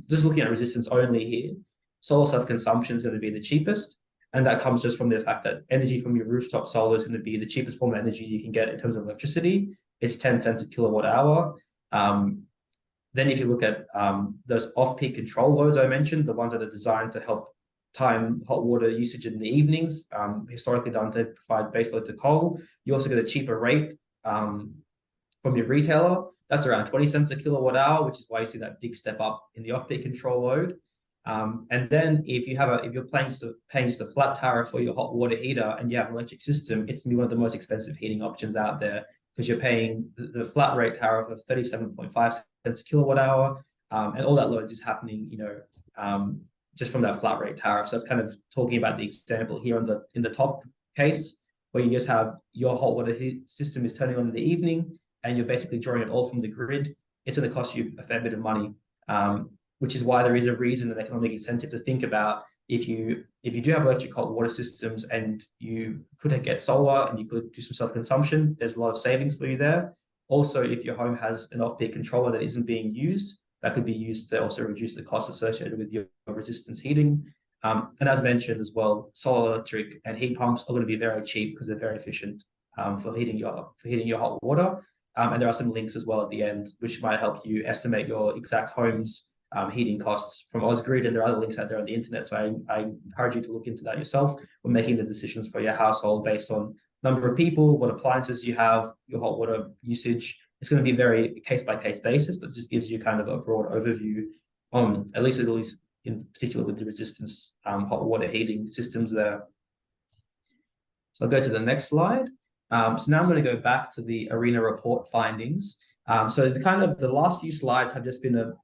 just looking at resistance only here, solar self-consumption is going to be the cheapest. And that comes just from the fact that energy from your rooftop solar is going to be the cheapest form of energy you can get in terms of electricity. It's 10 cents a kilowatt hour. Then if you look at those off-peak control loads I mentioned, the ones that are designed to help time hot water usage in the evenings, historically done to provide baseload to coal, you also get a cheaper rate from your retailer. That's around 20 cents a kilowatt hour, which is why you see that big step up in the off-peak control load. And then if you're paying just a flat tariff for your hot water heater and you have an electric system, it's going to be one of the most expensive heating options out there, because you're paying the flat rate tariff of 37.5 cents a kilowatt hour, and all that load is happening, just from that flat rate tariff. So that's kind of talking about the example here in the top case. where you just have your hot water heat system is turning on in the evening, and you're basically drawing it all from the grid. It's going to cost you a fair bit of money, which is why there is a reason and economic incentive to think about if you do have electric hot water systems and you could get solar and you could do some self-consumption, there's a lot of savings for you there. Also, if your home has an off-peak controller that isn't being used, that could be used to also reduce the costs associated with your resistance heating. And as mentioned as well, solar electric and heat pumps are going to be very cheap because they're very efficient for heating your hot water. And there are some links as well at the end, which might help you estimate your exact home's heating costs from Osgrid, and there are other links out there on the internet. So I encourage you to look into that yourself when making the decisions for your household based on number of people, what appliances you have, your hot water usage. It's going to be very case-by-case basis, but it just gives you kind of a broad overview on, at least in particular with the resistance hot water heating systems there. So I'll go to the next slide. So now I'm going to go back to the ARENA report findings. So the last few slides have just been a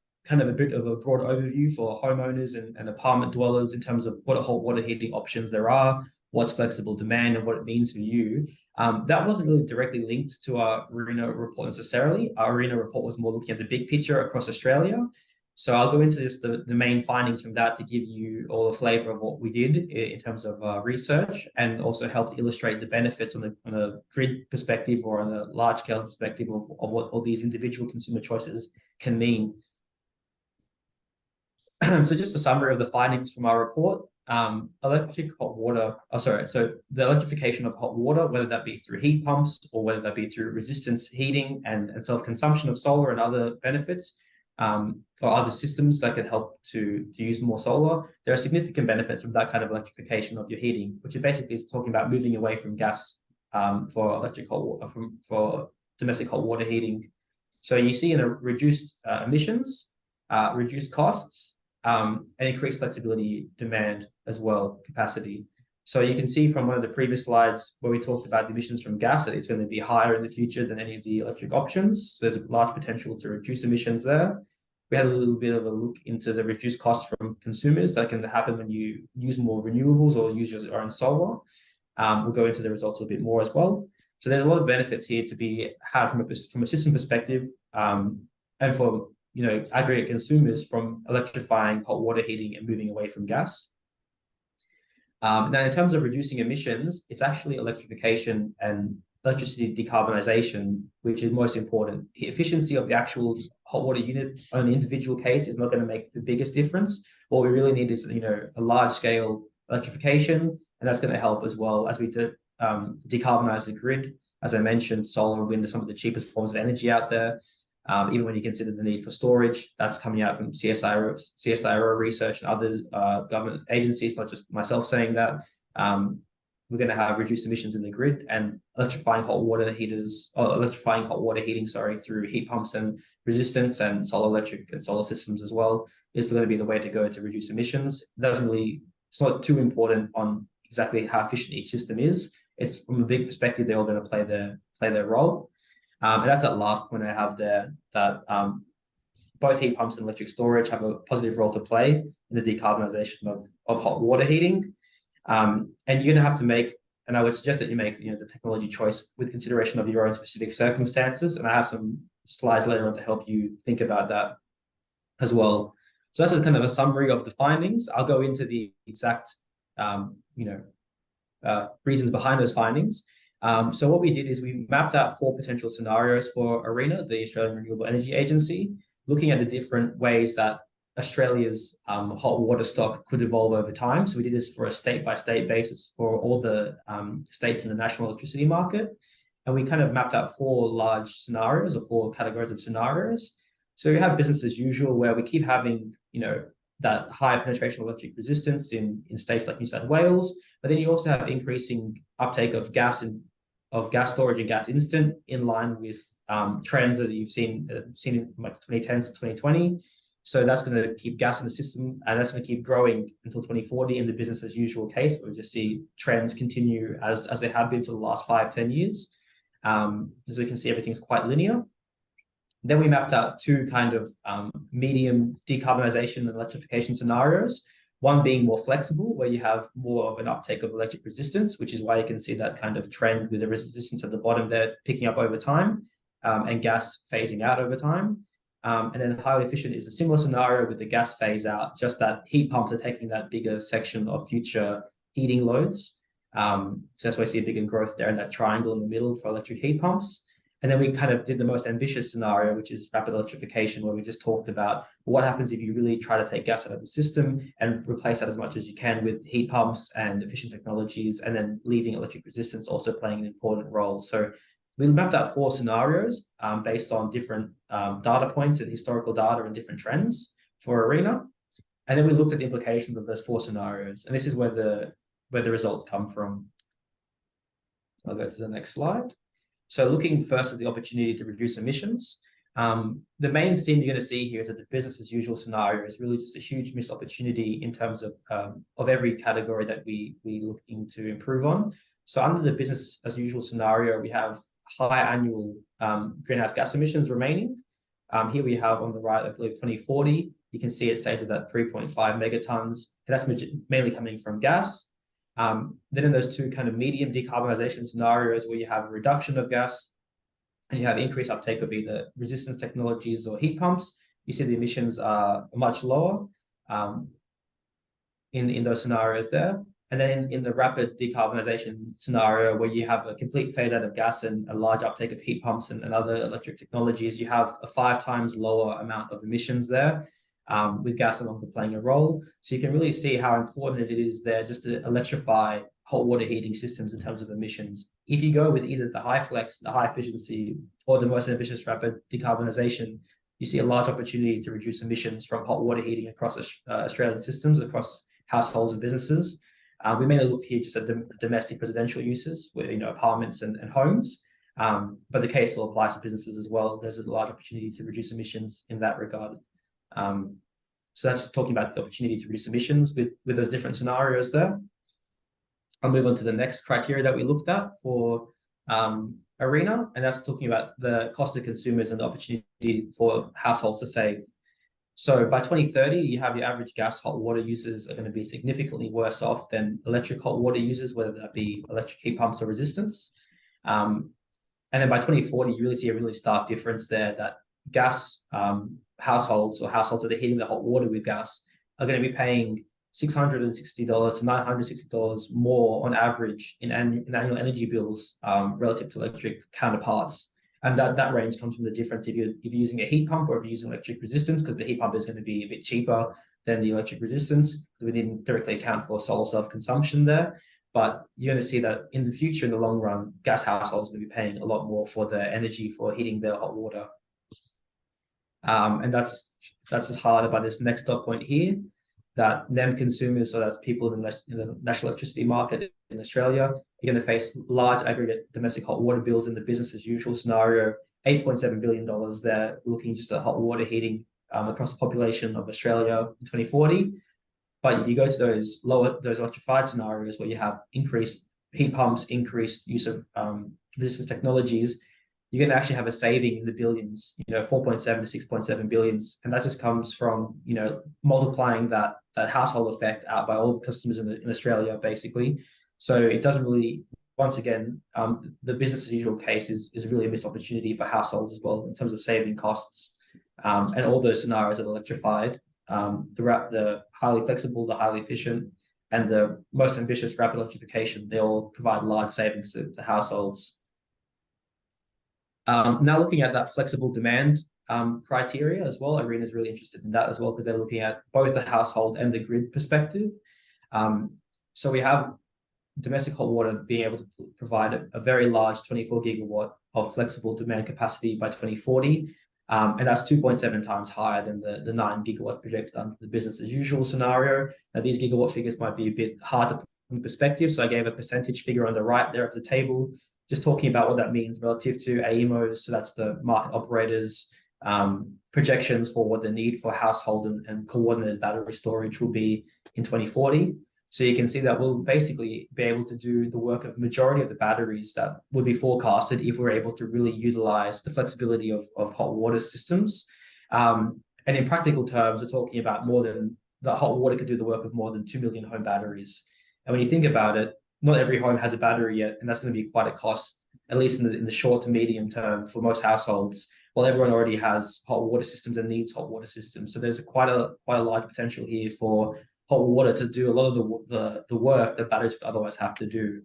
bit of a broad overview for homeowners and apartment dwellers in terms of what hot water heating options there are, what's flexible demand, and what it means for you. That wasn't really directly linked to our ARENA report necessarily. Our ARENA report was more looking at the big picture across Australia. So I'll go into the main findings from that to give you all a flavor of what we did in terms of research, and also help illustrate the benefits on a grid perspective or on a large scale perspective of what all these individual consumer choices can mean. So just a summary of the findings from our report. Electric hot water, so the electrification of hot water, whether that be through heat pumps or whether that be through resistance heating and self-consumption of solar and other benefits, or other systems that can help to use more solar, there are significant benefits from that kind of electrification of your heating, which is basically talking about moving away from gas for electric hot water, for domestic hot water heating. So you see in a reduced emissions, reduced costs, and increased flexibility demand as well, capacity. So you can see from one of the previous slides where we talked about the emissions from gas that it's going to be higher in the future than any of the electric options. So there's a large potential to reduce emissions there. We had a little bit of a look into the reduced costs from consumers that can happen when you use more renewables or use your own solar. We'll go into the results a bit more as well. So there's a lot of benefits here to be had from a system perspective, and for aggregate consumers from electrifying hot water heating and moving away from gas. Now, in terms of reducing emissions, it's actually electrification and electricity decarbonization, which is most important. The efficiency of the actual hot water unit on an individual case is not going to make the biggest difference. What we really need is, a large scale electrification, and that's going to help as well as we decarbonize the grid. As I mentioned, solar and wind are some of the cheapest forms of energy out there. Even when you consider the need for storage, that's coming out from CSIRO research and other government agencies, not just myself saying that. We're going to have reduced emissions in the grid, and electrifying hot water heating, through heat pumps and resistance and solar electric and solar systems as well is going to be the way to go to reduce emissions. It's not too important on exactly how efficient each system is. It's from a big perspective, they're all going to play their role. And that's that last point I have there, that both heat pumps and electric storage have a positive role to play in the decarbonisation of hot water heating. And you're going to have to make, and I would suggest that you make the technology choice with consideration of your own specific circumstances. And I have some slides later on to help you think about that as well. So that's kind of a summary of the findings. I'll go into the exact reasons behind those findings. So what we did is we mapped out 4 potential scenarios for ARENA, the Australian Renewable Energy Agency, looking at the different ways that Australia's hot water stock could evolve over time. So we did this for a state-by-state basis for all the states in the national electricity market. And we kind of mapped out 4 large scenarios, or 4 categories of scenarios. So we have business as usual, where we keep having, that high penetration of electric resistance in states like New South Wales. But then you also have increasing uptake of gas storage and gas instant, in line with trends that you've seen from like 2010 to 2020. So that's going to keep gas in the system, and that's going to keep growing until 2040 in the business as usual case, where we just see trends continue as they have been for the last 5-10 years. As we can see, everything's quite linear. Then we mapped out 2 kind of medium decarbonisation and electrification scenarios. One being more flexible, where you have more of an uptake of electric resistance, which is why you can see that kind of trend with the resistance at the bottom there picking up over time, and gas phasing out over time. And then highly efficient is a similar scenario with the gas phase out, just that heat pumps are taking that bigger section of future heating loads. So that's why I see a bigger growth there in that triangle in the middle for electric heat pumps. And then we kind of did the most ambitious scenario, which is rapid electrification, where we just talked about what happens if you really try to take gas out of the system and replace that as much as you can with heat pumps and efficient technologies, and then leaving electric resistance also playing an important role. So we mapped out 4 scenarios based on different data points and historical data and different trends for ARENA. And then we looked at the implications of those 4 scenarios. And this is where the results come from. So I'll go to the next slide. So looking first at the opportunity to reduce emissions, the main theme you're going to see here is that the business as usual scenario is really just a huge missed opportunity in terms of every category that we looking to improve on. So under the business as usual scenario, we have high annual greenhouse gas emissions remaining. Here we have on the right, I believe 2040, you can see it stays at that 3.5 megatons. And that's mainly coming from gas. Then in those 2 kind of medium decarbonisation scenarios where you have a reduction of gas and you have increased uptake of either resistance technologies or heat pumps, you see the emissions are much lower in those scenarios there. And then in the rapid decarbonisation scenario where you have a complete phase out of gas and a large uptake of heat pumps and other electric technologies, you have a 5 times lower amount of emissions there. With gas no longer playing a role. So you can really see how important it is there just to electrify hot water heating systems in terms of emissions. If you go with either the high flex, the high efficiency, or the most ambitious rapid decarbonisation, you see a large opportunity to reduce emissions from hot water heating across Australian systems, across households and businesses. We mainly look here just at domestic residential uses, where, apartments and homes, but the case still applies to businesses as well. There's a large opportunity to reduce emissions in that regard. So that's talking about the opportunity to reduce emissions with those different scenarios there. I'll move on to the next criteria that we looked at for ARENA, and that's talking about the cost to consumers and the opportunity for households to save. So by 2030, you have your average gas hot water users are going to be significantly worse off than electric hot water users, whether that be electric heat pumps or resistance. And then by 2040, you really see a really stark difference there that gas households or households that are heating the hot water with gas are going to be paying $660 to $960 more on average in annual energy bills relative to electric counterparts. And that range comes from the difference if you're using a heat pump or if you're using electric resistance, because the heat pump is going to be a bit cheaper than the electric resistance. We didn't directly account for solar self-consumption there. But you're going to see that in the future, in the long run, gas households are going to be paying a lot more for the energy for heating their hot water. And that's just highlighted by this next dot point here, that NEM consumers, so that's people in the national electricity market in Australia, are going to face large aggregate domestic hot water bills in the business as usual scenario, $8.7 billion there, looking just at hot water heating across the population of Australia in 2040. But if you go to those electrified scenarios where you have increased heat pumps, increased use of resistance technologies, you're going to actually have a saving in the billions, 4.7 to 6.7 billions. And that just comes from, multiplying that household effect out by all the customers in Australia, basically. So it doesn't really, once again, the business as usual case is really a missed opportunity for households as well in terms of saving costs. And all those scenarios that are electrified throughout the highly flexible, the highly efficient, and the most ambitious rapid electrification, they all provide large savings to households. Now looking at that flexible demand criteria as well, ARENA is really interested in that as well, because they're looking at both the household and the grid perspective. So we have domestic hot water being able to provide a very large 24 gigawatt of flexible demand capacity by 2040. And that's 2.7 times higher than the 9 gigawatts projected under the business as usual scenario. Now, these gigawatt figures might be a bit hard to put in perspective. So I gave a percentage figure on the right there of the table, just talking about what that means relative to AEMOs. So that's the market operators' projections for what the need for household and coordinated battery storage will be in 2040. So you can see that we'll basically be able to do the work of majority of the batteries that would be forecasted if we're able to really utilize the flexibility of hot water systems. And in practical terms, we're talking about more than the hot water could do the work of more than 2 million home batteries. And when you think about it, not every home has a battery yet, and that's going to be quite a cost, at least in the short to medium term for most households. While everyone already has hot water systems and needs hot water systems, so there's quite a large potential here for hot water to do a lot of the work that batteries would otherwise have to do,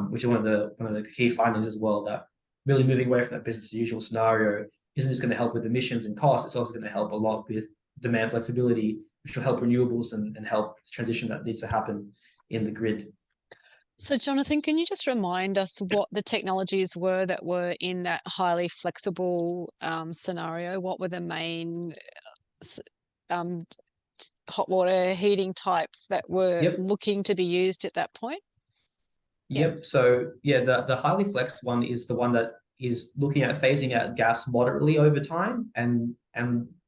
which is one of the key findings as well. That really moving away from that business as usual scenario isn't just going to help with emissions and costs; it's also going to help a lot with demand flexibility, which will help renewables and help the transition that needs to happen in the grid. So, Jonathan, can you just remind us what the technologies were that were in that highly flexible scenario? What were the main um, hot water heating types that were Yep. looking to be used at that point? Yep. So yeah, the highly flex one is the one that is looking at phasing out gas moderately over time and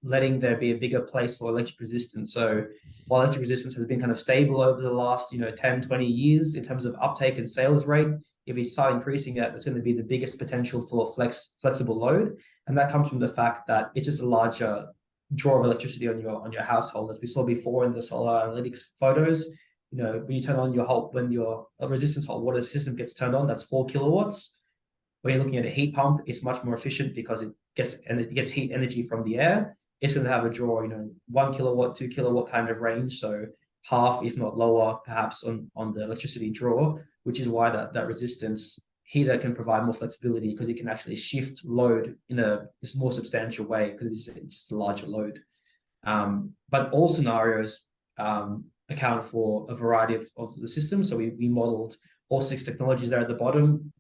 letting there be a bigger place for electric resistance. So while electric resistance has been kind of stable over the last 10, 20 years in terms of uptake and sales rate, if we start increasing that, it's going to be the biggest potential for flexible load. And that comes from the fact that it's just a larger draw of electricity on your household. As we saw before in the solar analytics photos, when you turn on when your resistance hot water system gets turned on, that's 4 kilowatts. When you're looking at a heat pump, it's much more efficient because it gets heat energy from the air. It's going to have a draw, 1 kilowatt, 2 kilowatt kind of range. So half, if not lower, perhaps on the electricity draw, which is why that resistance heater can provide more flexibility because it can actually shift load in this more substantial way because it's just a larger load. But all scenarios account for a variety of the systems. So we modeled all 6 technologies there at the bottom: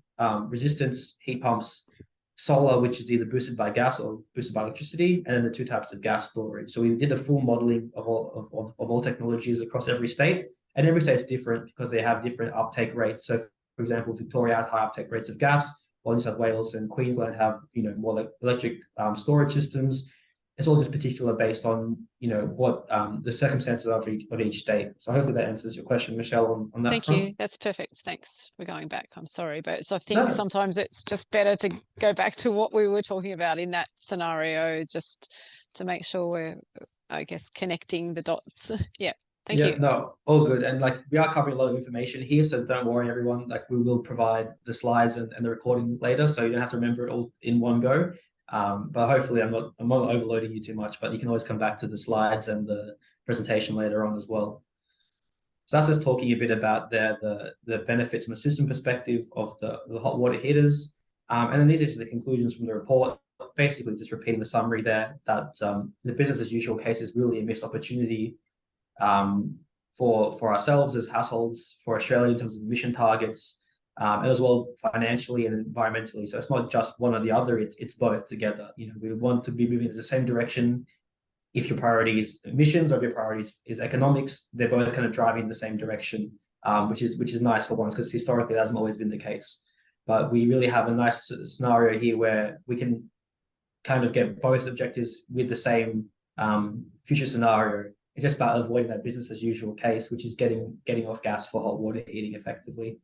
resistance, heat pumps, solar, which is either boosted by gas or boosted by electricity, and then the 2 types of gas storage. So we did a full modeling of all technologies across every state, and every state's different because they have different uptake rates. So, for example, Victoria has high uptake rates of gas, while New South Wales and Queensland have more like electric storage systems. It's all just particular based on what the circumstances of each state. So hopefully that answers your question, Michelle, on that Thank front. you. That's perfect. Thanks for going back. I'm sorry, but so I think No, sometimes it's just better to go back to what we were talking about in that scenario, just to make sure we're, I guess, connecting the dots. Yeah. Thank yeah, you. no, all good. And we are covering a lot of information here, so don't worry, everyone. We will provide the slides and the recording later, so you don't have to remember it all in one go. But hopefully I'm not overloading you too much, but you can always come back to the slides and the presentation later on as well. So that's just talking a bit about the benefits from a system perspective of the hot water heaters. And then these are just the conclusions from the report, basically just repeating the summary there, that the business as usual case is really a missed opportunity for ourselves as households, for Australia in terms of emission targets, and as well financially and environmentally. So it's not just one or the other; it's both together. We want to be moving in the same direction. If your priority is emissions or if your priority is economics, they're both kind of driving in the same direction, which is nice for once because historically that hasn't always been the case. But we really have a nice scenario here where we can kind of get both objectives with the same future scenario. It's just about avoiding that business as usual case, which is getting off gas for hot water heating effectively.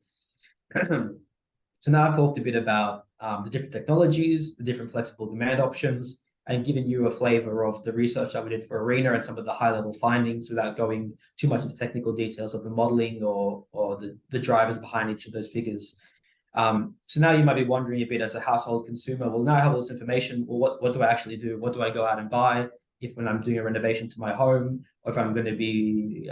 So now I've talked a bit about the different technologies, the different flexible demand options, and given you a flavor of the research that we did for ARENA and some of the high-level findings without going too much into technical details of the modeling or the drivers behind each of those figures. So now you might be wondering a bit as a household consumer, well, now I have all this information, well, what do I actually do? What do I go out and buy when I'm doing a renovation to my home, or if I'm going to be,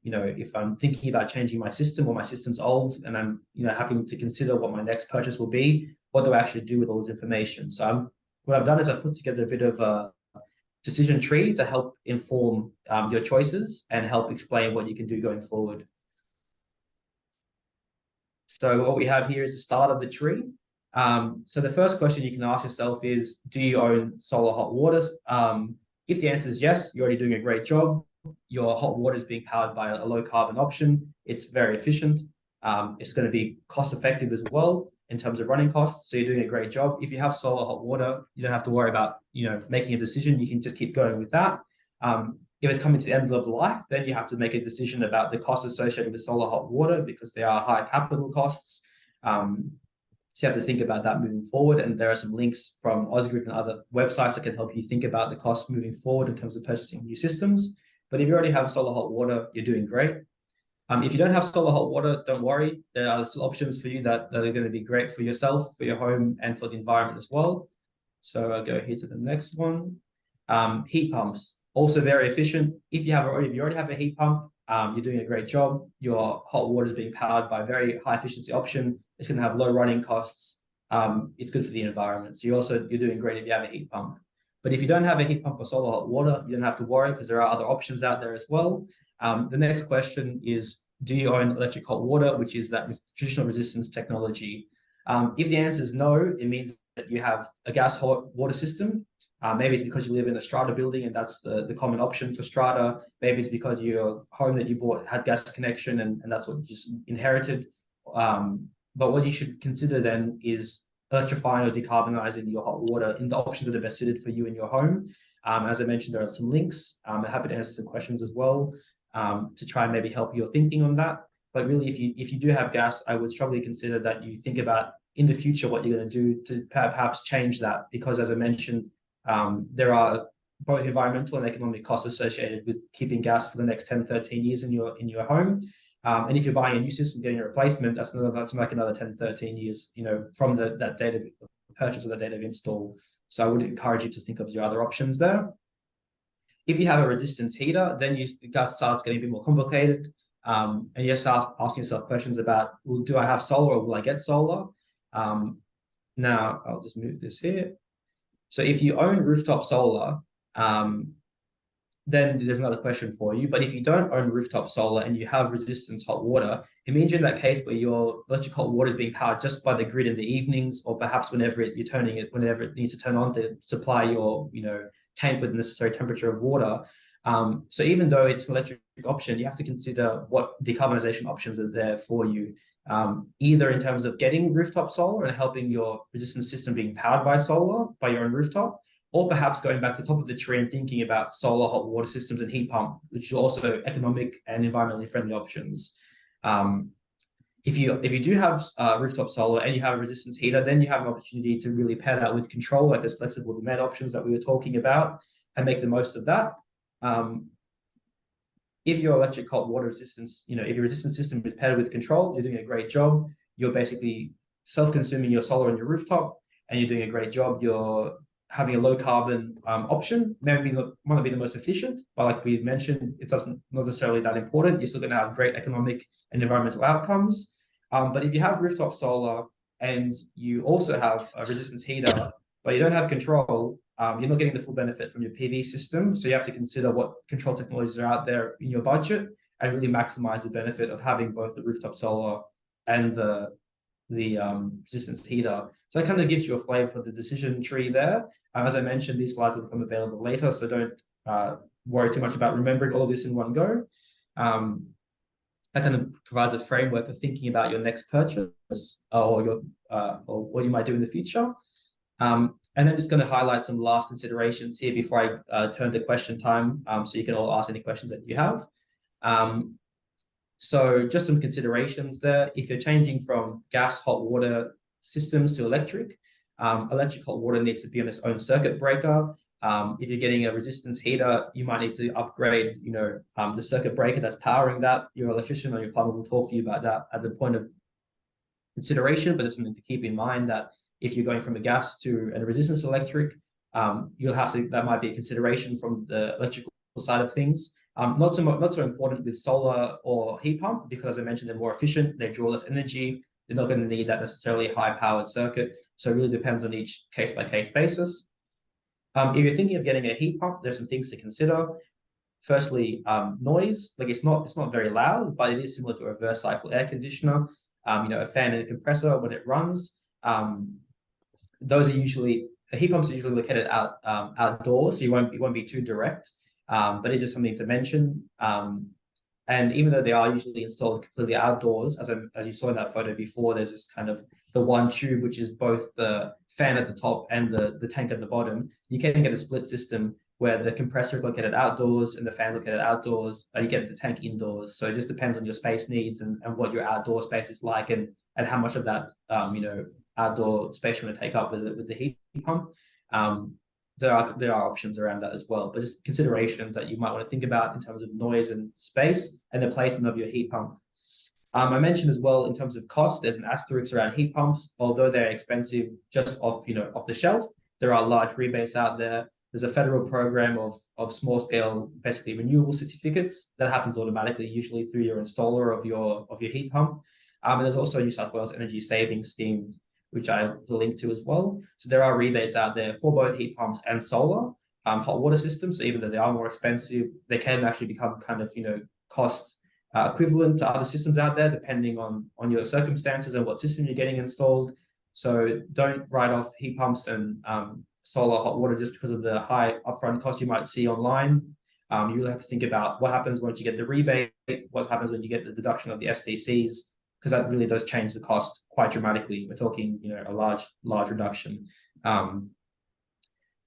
if I'm thinking about changing my system or my system's old and I'm, having to consider what my next purchase will be, what do I actually do with all this information? So what I've done is I've put together a bit of a decision tree to help inform your choices and help explain what you can do going forward. So what we have here is the start of the tree. So the first question you can ask yourself is, do you own solar hot waters? If the answer is yes, you're already doing a great job. Your hot water is being powered by a low carbon option. It's very efficient. It's going to be cost effective as well in terms of running costs. So you're doing a great job. If you have solar hot water, you don't have to worry about, making a decision. You can just keep going with that. If it's coming to the end of life, then you have to make a decision about the costs associated with solar hot water because they are high capital costs. So you have to think about that moving forward. And there are some links from Ausgrid and other websites that can help you think about the costs moving forward in terms of purchasing new systems. But if you already have solar hot water, you're doing great. If you don't have solar hot water, don't worry. There are still options for you that are going to be great for yourself, for your home, and for the environment as well. So I'll go here to the next one. Heat pumps, also very efficient. If you already have a heat pump, you're doing a great job. Your hot water is being powered by a very high efficiency option. It's going to have low running costs. It's good for the environment. So you're doing great if you have a heat pump. But if you don't have a heat pump or solar hot water, you don't have to worry because there are other options out there as well. The next question is, do you own electric hot water, which is that traditional resistance technology? If the answer is no, it means that you have a gas hot water system. Maybe it's because you live in a strata building and that's the common option for strata. Maybe it's because your home that you bought had gas connection and that's what you just inherited. But what you should consider then is electrifying or decarbonizing your hot water in the options that are best suited for you in your home. As I mentioned, there are some links. I'm happy to answer some questions as well to try and maybe help your thinking on that. But really, if you do have gas, I would strongly consider that you think about in the future what you're going to do to perhaps change that. Because as I mentioned, there are both environmental and economic costs associated with keeping gas for the next 10, 13 years in your home. And if you're buying a new system, getting a replacement, that's like another 10, 13 years, from that date of purchase or the date of install. So I would encourage you to think of your other options there. If you have a resistance heater, then it starts getting a bit more complicated. And you start asking yourself questions about, well, do I have solar or will I get solar? Now, I'll just move this here. So if you own rooftop solar, then there's another question for you. But if you don't own rooftop solar and you have resistance hot water, it means you're in that case where your electric hot water is being powered just by the grid in the evenings, or perhaps whenever it needs to turn on to supply your tank with the necessary temperature of water. So even though it's an electric option, you have to consider what decarbonization options are there for you, either in terms of getting rooftop solar and helping your resistance system being powered by solar by your own rooftop, or perhaps going back to the top of the tree and thinking about solar hot water systems and heat pump, which are also economic and environmentally friendly options. If you do have rooftop solar and you have a resistance heater, then you have an opportunity to really pair that with control, like those flexible demand options that we were talking about, and make the most of that. If your electric hot water resistance, if your resistance system is paired with control, you're doing a great job. You're basically self-consuming your solar on your rooftop, and you're doing a great job. You're having a low carbon option, maybe might not be the most efficient, but like we mentioned, not necessarily that important. You're still going to have great economic and environmental outcomes. But if you have rooftop solar and you also have a resistance heater, but you don't have control, you're not getting the full benefit from your PV system. So you have to consider what control technologies are out there in your budget and really maximize the benefit of having both the rooftop solar and the resistance heater. So it kind of gives you a flavor for the decision tree there. As I mentioned, these slides will become available later, so don't worry too much about remembering all of this in one go. That kind of provides a framework for thinking about your next purchase or what you might do in the future. And I'm just going to highlight some last considerations here before I turn to question time, so you can all ask any questions that you have. So just some considerations there. If you're changing from gas hot water systems to electric hot water needs to be on its own circuit breaker. If you're getting a resistance heater, you might need to upgrade, the circuit breaker that's powering that. Your electrician or your plumber will talk to you about that at the point of consideration, but it's something to keep in mind that if you're going from a gas to a resistance electric, that might be a consideration from the electrical side of things. Not so important with solar or heat pump, because as I mentioned, they're more efficient, they draw less energy, they're not going to need that necessarily high-powered circuit. So it really depends on each case-by-case basis. If you're thinking of getting a heat pump, there's some things to consider. Firstly, noise. Like it's not very loud, but it is similar to a reverse cycle air conditioner. A fan and a compressor when it runs. Heat pumps are usually located outdoors, so you won't be too direct. But it's just something to mention. And even though they are usually installed completely outdoors, as you saw in that photo before, there's just kind of the one tube, which is both the fan at the top and the tank at the bottom. You can get a split system where the compressor is located outdoors and the fan's located outdoors, and you get the tank indoors. So it just depends on your space needs and what your outdoor space is like and how much of that outdoor space you want to take up with the heat pump. there are options around that as well, but just considerations that you might want to think about in terms of noise and space and the placement of your heat pump. I mentioned as well in terms of cost, there's an asterisk around heat pumps. Although they're expensive just off the shelf, there are large rebates out there. There's a federal program of small scale, basically renewable certificates that happens automatically, usually through your installer of your heat pump. And there's also New South Wales Energy Savings Scheme, which I will link to as well. So there are rebates out there for both heat pumps and solar hot water systems. So even though they are more expensive, they can actually become kind of cost equivalent to other systems out there, depending on your circumstances and what system you're getting installed. So don't write off heat pumps and solar hot water just because of the high upfront cost you might see online. You really have to think about what happens once you get the rebate, what happens when you get the deduction of the SDCs, because that really does change the cost quite dramatically. We're talking, a large reduction.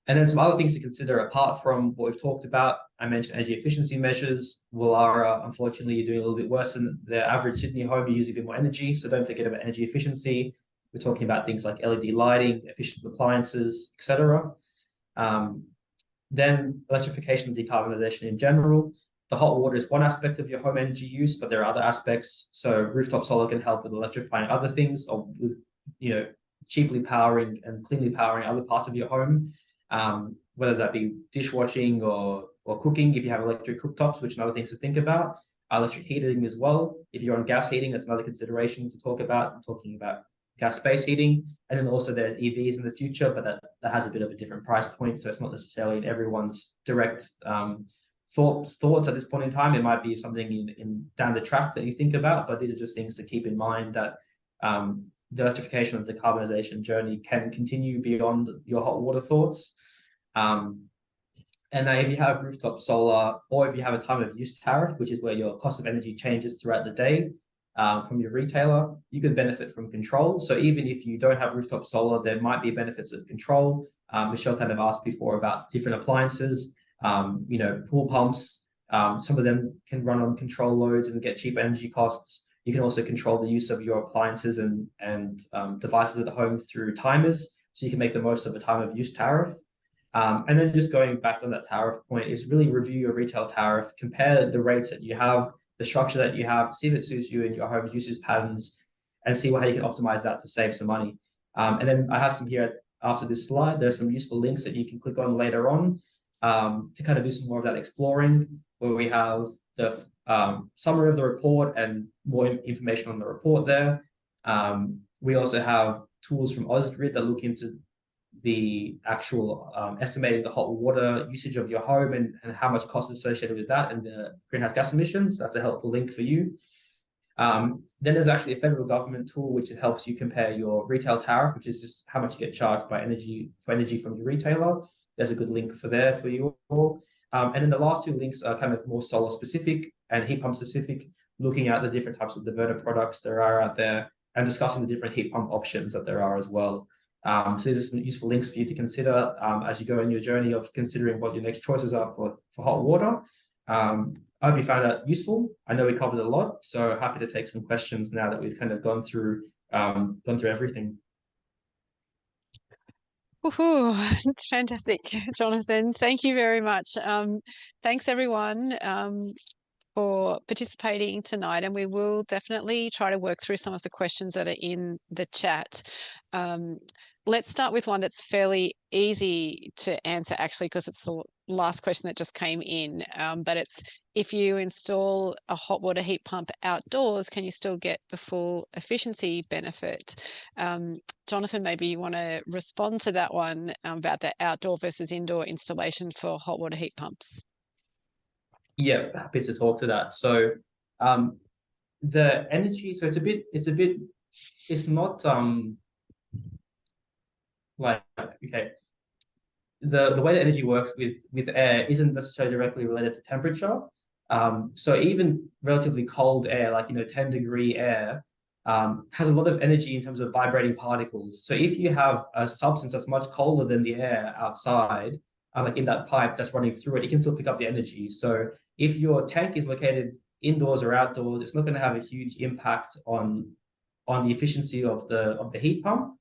And then some other things to consider apart from what we've talked about. I mentioned energy efficiency measures. Woollahra, unfortunately, you're doing a little bit worse than the average Sydney home. You're using a bit more energy, so don't forget about energy efficiency. We're talking about things like LED lighting, efficient appliances, etc. Then electrification and decarbonisation in general. The hot water is one aspect of your home energy use, but there are other aspects. So rooftop solar can help with electrifying other things, or cheaply powering and cleanly powering other parts of your home. Whether that be dishwashing or cooking, if you have electric cooktops, which are other things to think about. Electric heating as well. If you're on gas heating, that's another consideration to talk about. I'm talking about gas space heating. And then also there's EVs in the future, but that has a bit of a different price point. So it's not necessarily in everyone's direct thoughts at this point in time. It might be something in down the track that you think about, but these are just things to keep in mind that the electrification and decarbonisation journey can continue beyond your hot water thoughts. And if you have rooftop solar, or if you have a time of use tariff, which is where your cost of energy changes throughout the day from your retailer, you can benefit from control. So even if you don't have rooftop solar, there might be benefits of control. Michelle kind of asked before about different appliances, pool pumps. Some of them can run on control loads and get cheap energy costs. You can also control the use of your appliances and devices at home through timers, so you can make the most of a time of use tariff. And then just going back on that tariff point is really review your retail tariff, compare the rates that you have, the structure that you have, see if it suits you and your home's usage patterns, and see how you can optimize that to save some money. And then I have some here after this slide. There's some useful links that you can click on later on to kind of do some more of that exploring, where we have the summary of the report and more information on the report there. We also have tools from Ausgrid that look into the actual estimating the hot water usage of your home and how much cost is associated with that and the greenhouse gas emissions. That's a helpful link for you. Then there's actually a federal government tool which helps you compare your retail tariff, which is just how much you get charged by energy from your retailer. There's a good link for there for you all. And then the last two links are kind of more solar specific and heat pump specific, looking at the different types of diverter products there are out there and discussing the different heat pump options that there are as well. So these are some useful links for you to consider as you go on your journey of considering what your next choices are for hot water. I hope you found that useful. I know we covered a lot, so happy to take some questions now that we've kind of gone through everything. Woohoo! Fantastic, Jonathan. Thank you very much. Thanks everyone for participating tonight, and we will definitely try to work through some of the questions that are in the chat. Let's start with one that's fairly easy to answer, actually, because it's the last question that just came in. But it's, if you install a hot water heat pump outdoors, can you still get the full efficiency benefit? Jonathan, maybe you want to respond to that one about the outdoor versus indoor installation for hot water heat pumps. Yeah, happy to talk to that. So the energy, so it's not okay, the way that energy works with air isn't necessarily directly related to temperature. So even relatively cold air, like 10-degree air, has a lot of energy in terms of vibrating particles. So if you have a substance that's much colder than the air outside, like in that pipe that's running through it, it can still pick up the energy. So if your tank is located indoors or outdoors, it's not going to have a huge impact on the efficiency of the heat pump.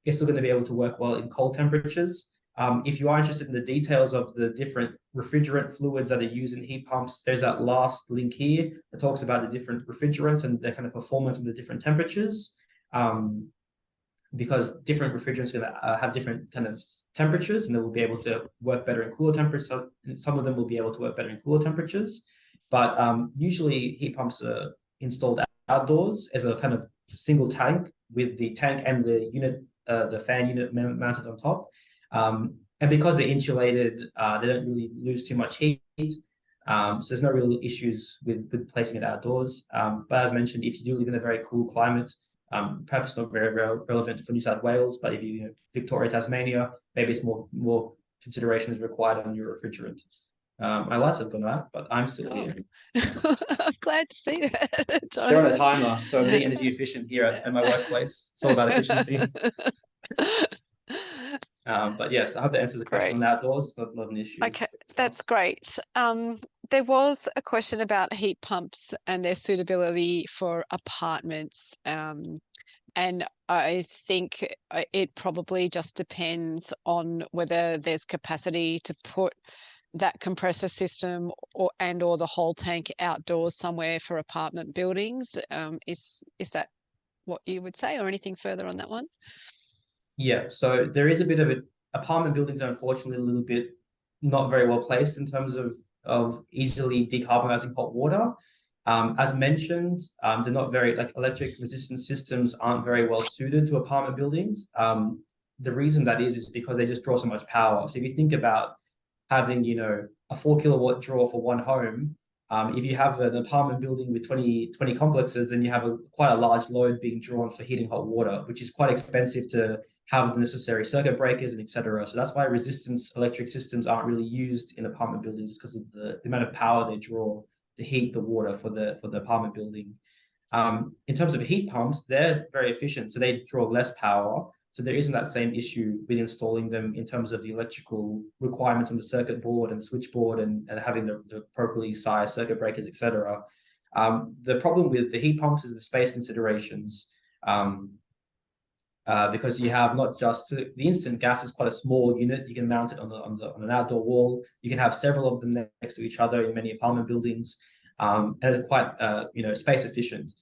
It's still going to be able to work well in cold temperatures. If you are interested in the details of the different refrigerant fluids that are used in heat pumps, there's that last link here that talks about the different refrigerants and their kind of performance at the different temperatures. Because different refrigerants are going to have different kind of temperatures, and they will be able to work better in cooler temperatures. So some of them will be able to work better in cooler temperatures, but usually heat pumps are installed outdoors as a kind of single tank with the tank and the unit, the fan unit mounted on top. And because they're insulated, they don't really lose too much heat. So there's no real issues with placing it outdoors. But as mentioned, if you do live in a very cool climate, perhaps not very relevant for New South Wales, but if you Victoria, Tasmania, maybe it's more consideration is required on your refrigerant. My lights have gone out, but I'm still here. I'm glad to see that, Jonathan. They're on a timer, so I'm being energy efficient here at my workplace. It's all about efficiency. But yes, I hope that answers the question on outdoors. It's not an issue. Okay, that's great. There was a question about heat pumps and their suitability for apartments. And I think it probably just depends on whether there's capacity to put that compressor system or the whole tank outdoors somewhere for apartment buildings. Is that what you would say, or anything further on that one? Yeah, so there is a bit of it. Apartment buildings are unfortunately a little bit not very well placed in terms of easily decarbonizing hot water. As mentioned, they're not very, like, electric resistance systems aren't very well suited to apartment buildings. The reason that is because they just draw so much power. So if you think about having, a 4 kilowatt draw for one home, if you have an apartment building with 20 complexes, then you have quite a large load being drawn for heating hot water, which is quite expensive to have the necessary circuit breakers and etc. So that's why resistance electric systems aren't really used in apartment buildings, because of the amount of power they draw to heat the water for the apartment building. In terms of heat pumps, they're very efficient, so they draw less power. So there isn't that same issue with installing them in terms of the electrical requirements on the circuit board and switchboard and having the appropriately sized circuit breakers, etc. The problem with the heat pumps is the space considerations. Because you have not just the instant gas is quite a small unit. You can mount it on an outdoor wall. You can have several of them next to each other in many apartment buildings, and it's quite space efficient.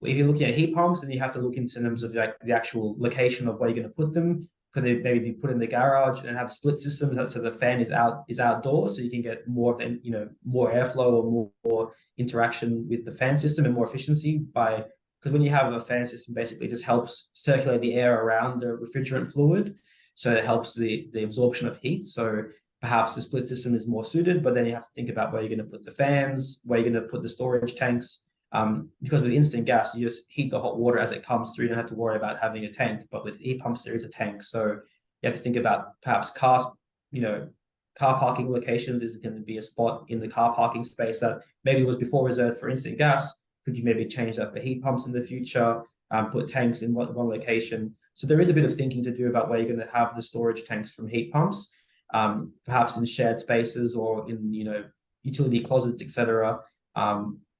If you're looking at heat pumps, then you have to look in terms of like the actual location of where you're going to put them. Could they maybe be put in the garage and have split systems so the fan is outdoors, so you can get more of the, more airflow or more interaction with the fan system and more efficiency by. Because when you have a fan system, basically it just helps circulate the air around the refrigerant fluid. So it helps the absorption of heat. So perhaps the split system is more suited, but then you have to think about where you're going to put the fans, where you're going to put the storage tanks. Because with instant gas, you just heat the hot water as it comes through. You don't have to worry about having a tank. But with heat pumps, there is a tank. So you have to think about perhaps car parking locations. Is going to be a spot in the car parking space that maybe was before reserved for instant gas. Could you maybe change that for heat pumps in the future? Put tanks in one location. So there is a bit of thinking to do about where you're going to have the storage tanks from heat pumps, perhaps in shared spaces or in utility closets, etc.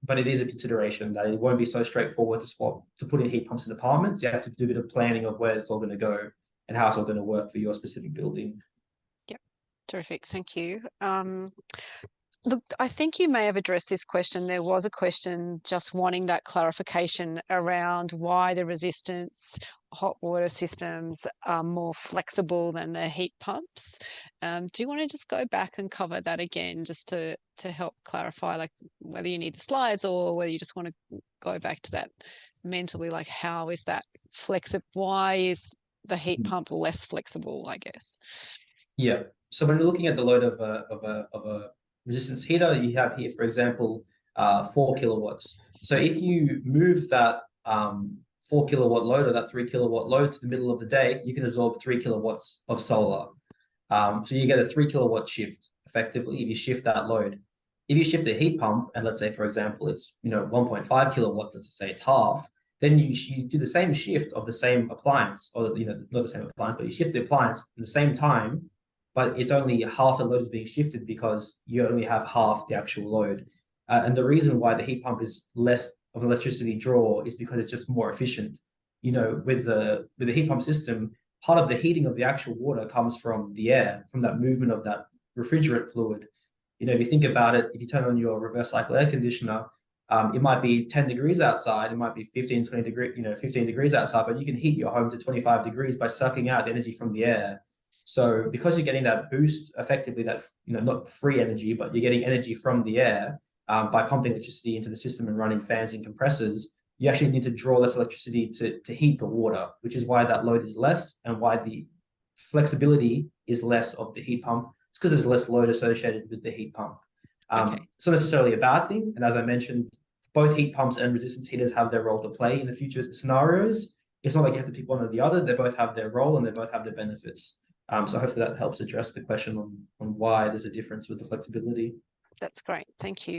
But it is a consideration that it won't be so straightforward to put in heat pumps in apartments. You have to do a bit of planning of where it's all going to go and how it's all going to work for your specific building. Yep, terrific. Thank you. Look, I think you may have addressed this question. There was a question just wanting that clarification around why the resistance hot water systems are more flexible than the heat pumps. Do you want to just go back and cover that again, just to help clarify, like whether you need the slides or whether you just want to go back to that mentally, like how is that flexible? Why is the heat pump less flexible, I guess? Yeah. So when you're looking at the load of a resistance heater, you have here, for example, 4 kilowatts. So if you move that 4 kilowatt load or that 3 kilowatt load to the middle of the day, you can absorb 3 kilowatts of solar. So you get a 3 kilowatt shift effectively if you shift that load. If you shift a heat pump, and let's say, for example, it's 1.5 kilowatts, let's say it's half, then you do the same shift of the same appliance, or not the same appliance, but you shift the appliance at the same time, but it's only half the load is being shifted because you only have half the actual load. And the reason why the heat pump is less of an electricity draw is because it's just more efficient. With the heat pump system, part of the heating of the actual water comes from the air, from that movement of that refrigerant fluid. If you think about it, if you turn on your reverse cycle air conditioner, it might be 10 degrees outside, it might be 15, 20 degree, 15 degrees outside, but you can heat your home to 25 degrees by sucking out energy from the air. So because you're getting that boost, effectively that, not free energy, but you're getting energy from the air by pumping electricity into the system and running fans and compressors, you actually need to draw less electricity to heat the water, which is why that load is less and why the flexibility is less of the heat pump. It's because there's less load associated with the heat pump. It's not necessarily a bad thing. And as I mentioned, both heat pumps and resistance heaters have their role to play in the future scenarios. It's not like you have to pick one or the other. They both have their role and they both have their benefits. So hopefully that helps address the question on why there's a difference with the flexibility. That's great. Thank you.